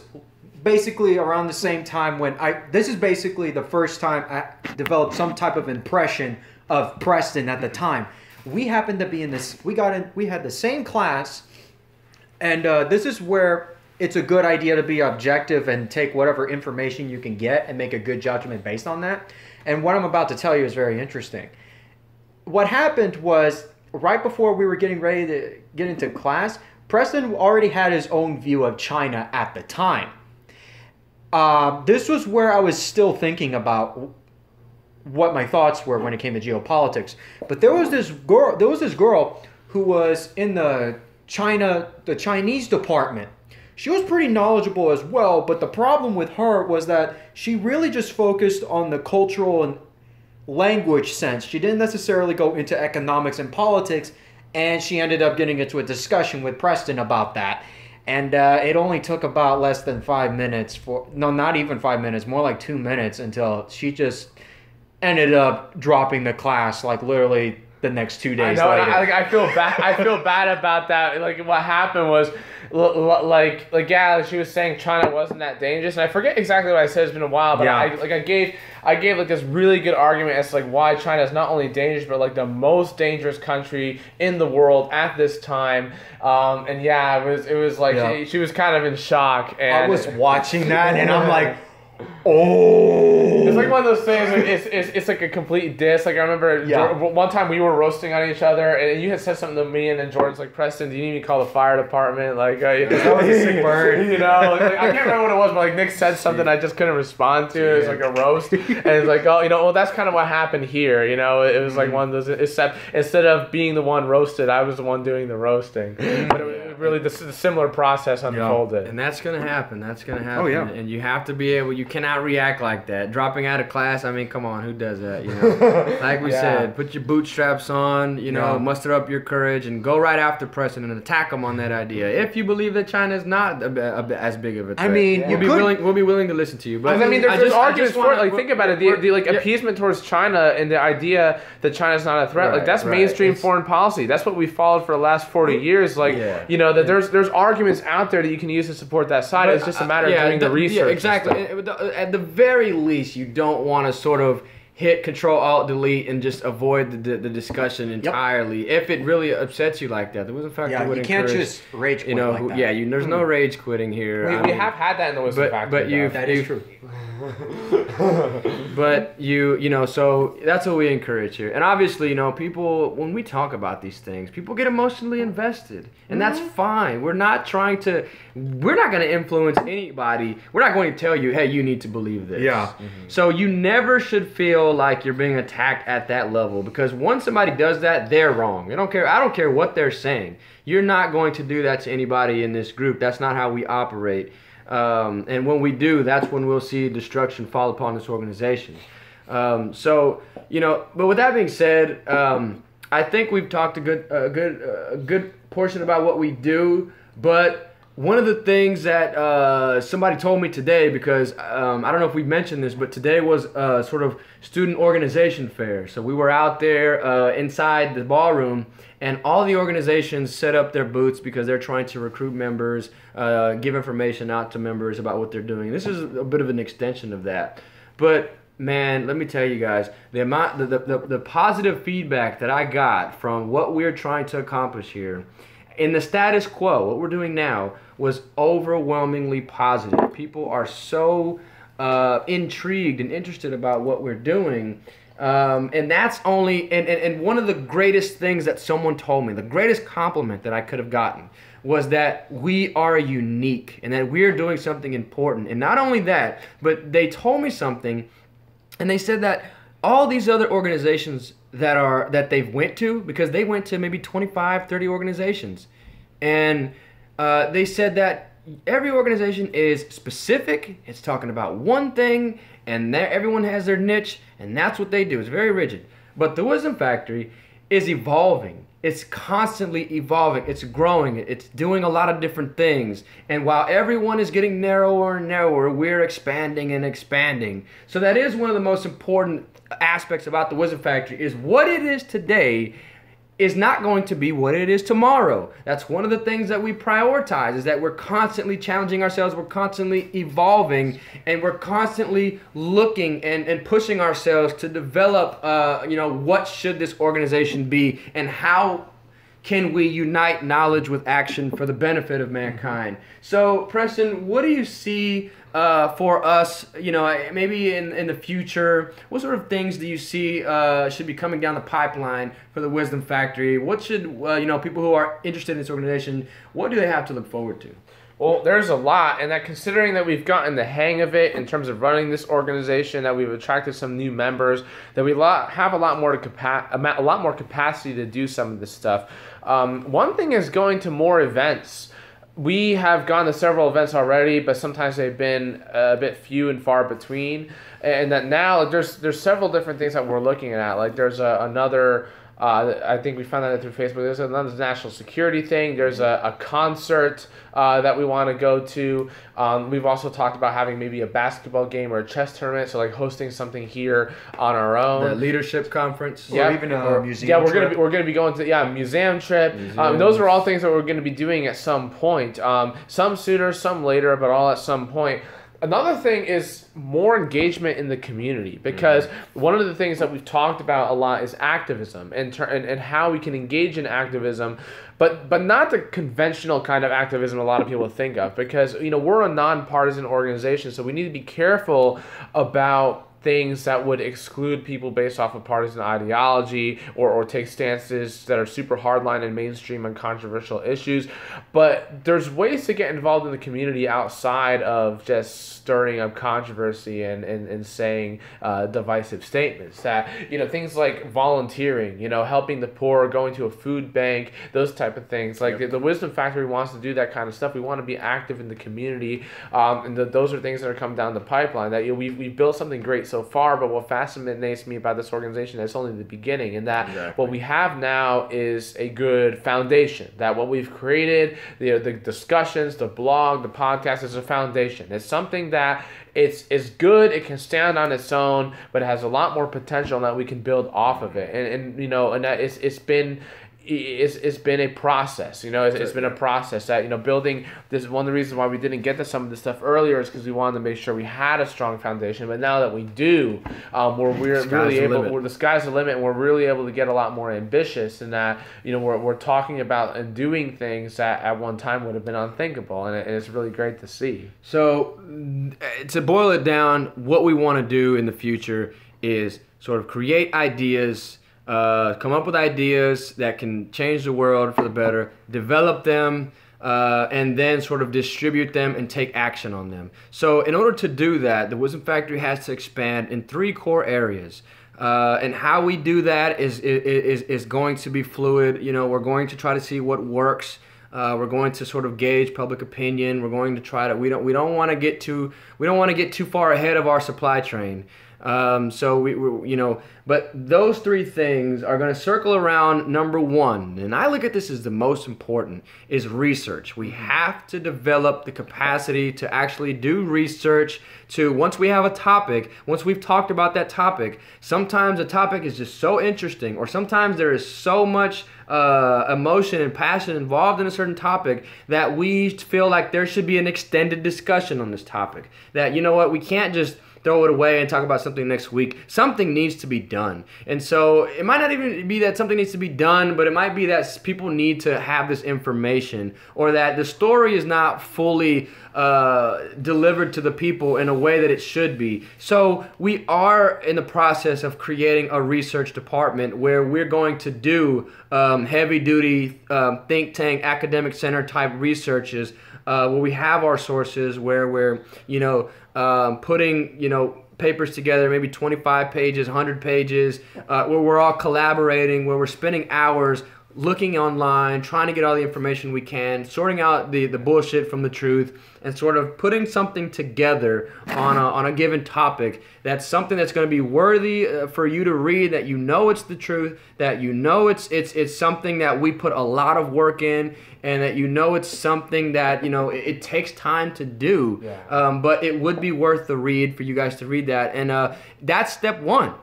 basically around the same time when this is basically the first time I developed some type of impression of Preston at the time. We happened to be in this, we had the same class, and this is where it's a good idea to be objective and take whatever information you can get and make a good judgment based on that. And what I'm about to tell you is very interesting. What happened was, right before we were getting ready to get into class, Preston already had his own view of China at the time. This was where I was still thinking about what my thoughts were when it came to geopolitics. But there was this girl who was in the Chinese department. She was pretty knowledgeable as well, but the problem with her was that she really just focused on the cultural and language sense. She didn't necessarily go into economics and politics, and she ended up getting into a discussion with Preston about that. And it only took about less than 5 minutes not even 5 minutes, more like 2 minutes, until she just ended up dropping the class, like literally the next 2 days later.
I feel bad. I feel bad about that. Like what happened was, she was saying China wasn't that dangerous, and I forget exactly what I said. It's been a while, but I gave like this really good argument as to like why China is not only dangerous, but like the most dangerous country in the world at this time. It was like she was kind of in shock. And
I was watching that, and I'm like, Oh.
It's like one of those things. Like, it's like a complete diss. Like I remember one time we were roasting on each other, and you had said something to me, and then Jordan's like, "Preston, do you need me to call the fire department?" Like, that
was a sick burn.
You know, like, I can't remember what it was, but like Nick said something I just couldn't respond to. It was like a roast, and it's like, oh, well, that's kind of what happened here. You know, it was like one of those. Except instead of being the one roasted, I was the one doing the roasting. But it really the similar process unfolded.
And that's gonna happen. That's gonna happen.
Oh, yeah.
And you have to be able. You cannot react like that. Dropping out of class. I mean, come on, who does that? You know, like we said, put your bootstraps on. You know, muster up your courage and go right after Preston and attack him on that idea. If you believe that China is not as big of a threat,
I mean,
we'll be willing to listen to you. But
I mean, there's arguments for it. Like, think about it. The like appeasement towards China and the idea that China's not a threat. Like that's mainstream foreign policy. That's what we followed for the last 40 years. Like you know that there's arguments out there that you can use to support that side. It's just a matter of doing the research.
Yeah, exactly. At the very least, you don't want to sort of hit Control Alt Delete and just avoid the discussion entirely. If it really upsets you like that, there was a fact
you can't just rage quit like that.
There's no rage quitting here.
We have had that in the Wisdom Factory.
That is true.
But you know, so that's what we encourage here. And obviously, you know, people, when we talk about these things, people get emotionally invested. And that's fine. We're not going to influence anybody. We're not going to tell you, hey, you need to believe this.
Yeah.
So you never should feel like you're being attacked at that level, because once somebody does that, they're wrong. I don't care what they're saying. You're not going to do that to anybody in this group. That's not how we operate. And when we do, that's when we'll see destruction fall upon this organization. So, you know, but with that being said, I think we've talked a good portion about what we do. But one of the things that somebody told me today, because I don't know if we've mentioned this, but today was sort of student organization fair. So we were out there inside the ballroom, and all the organizations set up their booths because they're trying to recruit members, give information out to members about what they're doing. This is a bit of an extension of that. But man, let me tell you guys, the positive feedback that I got from what we're trying to accomplish here, in the status quo, what we're doing now, was overwhelmingly positive. People are so intrigued and interested about what we're doing. And that's only, and one of the greatest things that someone told me, the greatest compliment that I could have gotten, was that we are unique and that we're doing something important. And not only that, but they told me something, and they said that all these other organizations that they've went to, because they went to maybe 25, 30 organizations, and they said that every organization is specific. It's talking about one thing, and everyone has their niche, and that's what they do. It's very rigid. But the Wisdom Factory is evolving. It's constantly evolving. It's growing. It's doing a lot of different things. And while everyone is getting narrower and narrower, we're expanding and expanding. So that is one of the most important aspects about the Wisdom Factory, is what it is today is not going to be what it is tomorrow. That's one of the things that we prioritize, is that we're constantly challenging ourselves, we're constantly evolving, and we're constantly looking and pushing ourselves to develop, what should this organization be, and how can we unite knowledge with action for the benefit of mankind. So, Preston, what do you see for us, maybe in the future? What sort of things do you see should be coming down the pipeline for the Wisdom Factory? What should, people who are interested in this organization, what do they have to look forward to?
Well, there's a lot, and that considering that we've gotten the hang of it in terms of running this organization, that we've attracted some new members, that we have a lot more capacity to do some of this stuff. One thing is going to more events. We have gone to several events already, but sometimes they've been a bit few and far between. And that now there's several different things that we're looking at. Like there's another. I think we found that through Facebook. There's another national security thing. There's a concert that we want to go to. We've also talked about having maybe a basketball game or a chess tournament. So like hosting something here on our own.
The leadership conference.
Or even a museum.
Yeah, we're gonna be going to a museum trip. Those are all things that we're gonna be doing at some point. Some sooner, some later, but all at some point. Another thing is more engagement in the community, because one of the things that we've talked about a lot is activism and how we can engage in activism, but not the conventional kind of activism a lot of people think of, because we're a nonpartisan organization, so we need to be careful about things that would exclude people based off of partisan ideology or take stances that are super hardline and mainstream on controversial issues. But there's ways to get involved in the community outside of just stirring up controversy and saying divisive statements. That things like volunteering, helping the poor, going to a food bank, those type of things. Like the Wisdom Factory wants to do that kind of stuff. We want to be active in the community, and those are things that are coming down the pipeline. That we've built something great so far, but what fascinates me about this organization is only the beginning, and that what we have now is a good foundation. That what we've created, the discussions, the blog, the podcast, is a foundation. It's something that it's good, it can stand on its own, but it has a lot more potential that we can build off of it. And that it's been a process. It's been a process that building this. One of the reasons why we didn't get to some of this stuff earlier is because we wanted to make sure we had a strong foundation. But now that we do, we're really able. The sky's the limit, and we're really able to get a lot more ambitious. And that we're talking about and doing things that at one time would have been unthinkable, and it's really great to see.
So to boil it down, what we want to do in the future is sort of create ideas. Come up with ideas that can change the world for the better, develop them, and then sort of distribute them and take action on them. So in order to do that, the Wisdom Factory has to expand in 3 core areas. And how we do that is going to be fluid. We're going to try to see what works. We're going to sort of gauge public opinion. We're going to try to. We don't want to get too far ahead of our supply train. But those 3 things are going to circle around number 1, and I look at this as the most important, is research. We have to develop the capacity to actually do research. Once we have a topic, once we've talked about that topic, sometimes a topic is just so interesting, or sometimes there is so much emotion and passion involved in a certain topic that we feel like there should be an extended discussion on this topic. That, we can't just throw it away and talk about something next week. Something needs to be done. And so it might not even be that something needs to be done, but it might be that people need to have this information, or that the story is not fully delivered to the people in a way that it should be. So we are in the process of creating a research department where we're going to do heavy-duty think tank, academic center type researches, where we have our sources, where we're putting papers together, maybe 25 pages, 100 pages, where we're all collaborating, where we're spending hours looking online, trying to get all the information we can, sorting out the bullshit from the truth, and sort of putting something together on a given topic that's something that's going to be worthy for you to read, that it's the truth, that it's something that we put a lot of work in, and that it's something that it takes time to do, but it would be worth the read for you guys to read that, and that's step 1.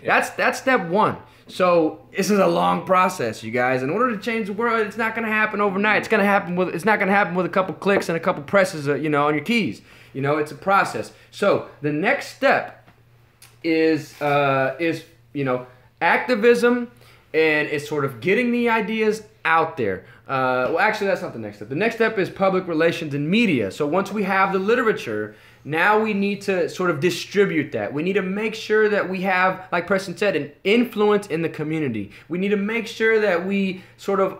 That's step 1. So this is a long process, you guys. In order to change the world, it's not going to happen overnight. It's not going to happen with a couple clicks and a couple presses, on your keys. It's a process. So the next step is activism, and it's sort of getting the ideas out there. Well, actually, that's not the next step. The next step is public relations and media. So once we have the literature, now we need to sort of distribute that. We need to make sure that we have, like Preston said, an influence in the community. We need to make sure that we sort of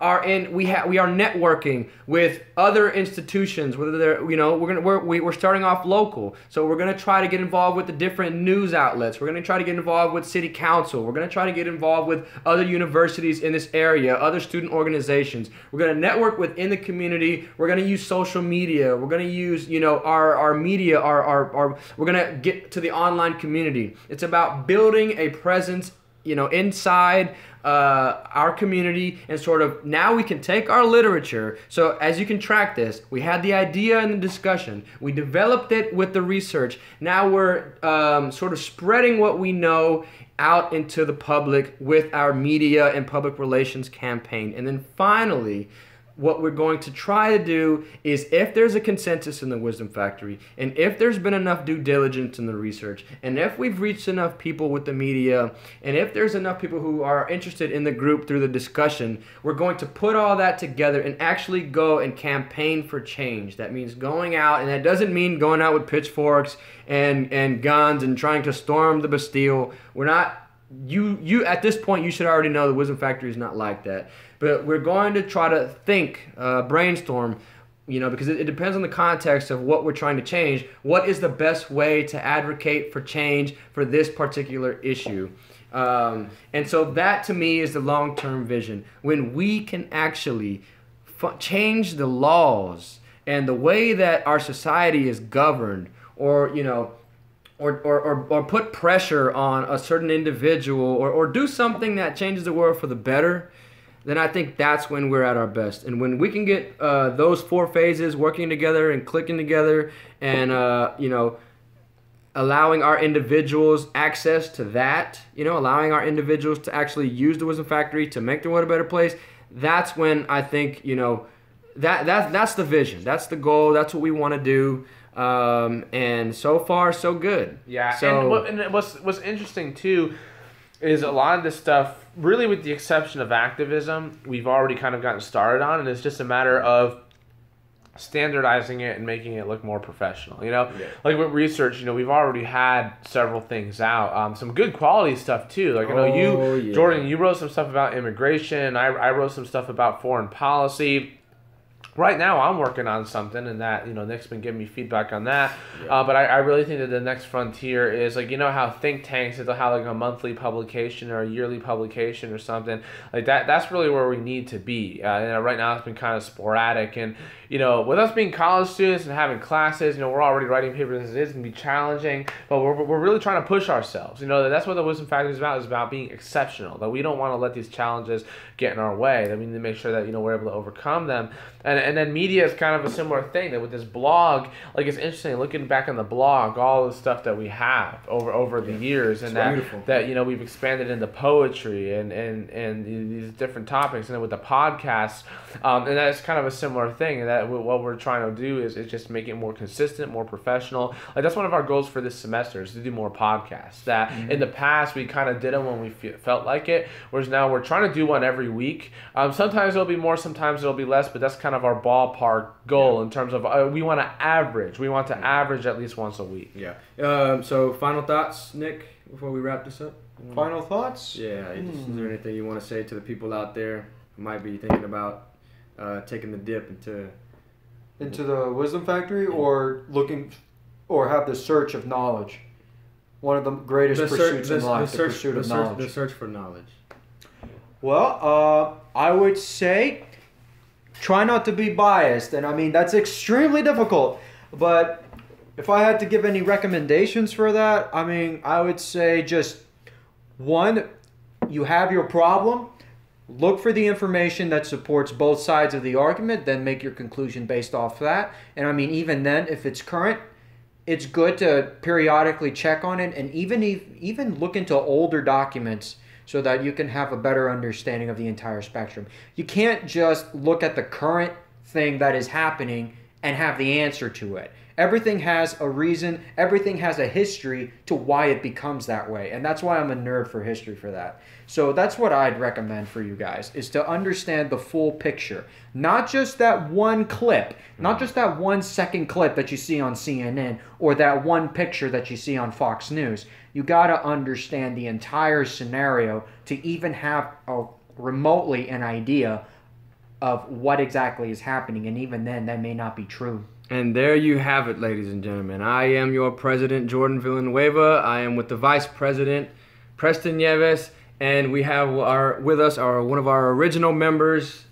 we are networking with other institutions, whether they're, we're starting off local. So we're going to try to get involved with the different news outlets. We're going to try to get involved with city council. We're going to try to get involved with other universities in this area, other student organizations. We're going to network within the community. We're going to use social media. We're going to use, our media, we're going to get to the online community. It's about building a presence, inside our community, and sort of now we can take our literature. So as you can track this, we had the idea and the discussion. We developed it with the research. Now we're sort of spreading what we know out into the public with our media and public relations campaign. And then finally, what we're going to try to do is, if there's a consensus in the Wisdom Factory, and if there's been enough due diligence in the research, and if we've reached enough people with the media, and if there's enough people who are interested in the group through the discussion, we're going to put all that together and actually go and campaign for change. That means going out, and that doesn't mean going out with pitchforks and guns and trying to storm the Bastille. We're not. You at this point, you should already know the Wisdom Factory is not like that. But we're going to try to think, brainstorm, because it depends on the context of what we're trying to change. What is the best way to advocate for change for this particular issue? And so that, to me, is the long-term vision. When we can actually change the laws and the way that our society is governed, or put pressure on a certain individual, or do something that changes the world for the better, then I think that's when we're at our best. And when we can get those 4 phases working together and clicking together, and allowing our individuals access to that, allowing our individuals to actually use the Wisdom Factory to make the world a better place, that's when I think that's the vision, that's the goal, that's what we want to do. And so far, so good.
Yeah.
So,
and what's interesting too is a lot of this stuff, really with the exception of activism, we've already kind of gotten started on, and it's just a matter of standardizing it and making it look more professional. Like with research, we've already had several things out, some good quality stuff too. Like I know Jordan, you wrote some stuff about immigration. I wrote some stuff about foreign policy. Right now, I'm working on something, and that, Nick's been giving me feedback on that. Yeah. But I really think that the next frontier is, like, how think tanks, they'll have like a monthly publication or a yearly publication or something like that. That's really where we need to be. Right now, it's been kind of sporadic, and with us being college students and having classes, we're already writing papers as it is. It's going to be challenging, but we're really trying to push ourselves. That's what the Wisdom Factory is about being exceptional. That we don't want to let these challenges get in our way. That we need to make sure that we're able to overcome them. And then media is kind of a similar thing. That with this blog, like, it's interesting looking back on the blog, all the stuff that we have over the years, and that we've expanded into poetry and these different topics, and then with the podcast, and that's kind of a similar thing. And that what we're trying to do is just make it more consistent, more professional. Like, that's one of our goals for this semester, is to do more podcasts. That in the past we kind of did them when we felt like it, whereas now we're trying to do one every week. Sometimes it'll be more, sometimes it'll be less, but that's kind of our ballpark goal in terms of we want to average. We want to average at least once a week.
Yeah. So final thoughts, Nick, before we wrap this up?
Final thoughts?
Yeah. Is there anything you want to say to the people out there who might be thinking about taking the dip into
the Wisdom Factory, or or have the search of knowledge? One of the greatest pursuits in life, the pursuit of knowledge.
The search for knowledge.
Well, I would say try not to be biased. And I mean, that's extremely difficult. But if I had to give any recommendations for that, I mean, I would say just, one, you have your problem. Look for the information that supports both sides of the argument, then make your conclusion based off that. And I mean, even then, if it's current, it's good to periodically check on it, and even look into older documents so that you can have a better understanding of the entire spectrum. You can't just look at the current thing that is happening and have the answer to it. Everything has a reason, everything has a history to why it becomes that way. And that's why I'm a nerd for history for that. So that's what I'd recommend for you guys, is to understand the full picture. Not just that one clip, not just that 1 second clip that you see on CNN, or that one picture that you see on Fox News. You gotta understand the entire scenario to even have remotely an idea of what exactly is happening. And even then, that may not be true.
And there you have it, ladies and gentlemen. I am your president, Jordan Villanueva. I am with the vice president, Preston Nieves, and we have with us one of our original members,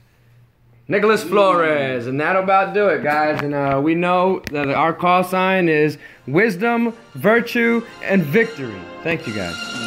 Nicholas Flores. And that'll about do it, guys. And we know that our call sign is wisdom, virtue, and victory. Thank you, guys.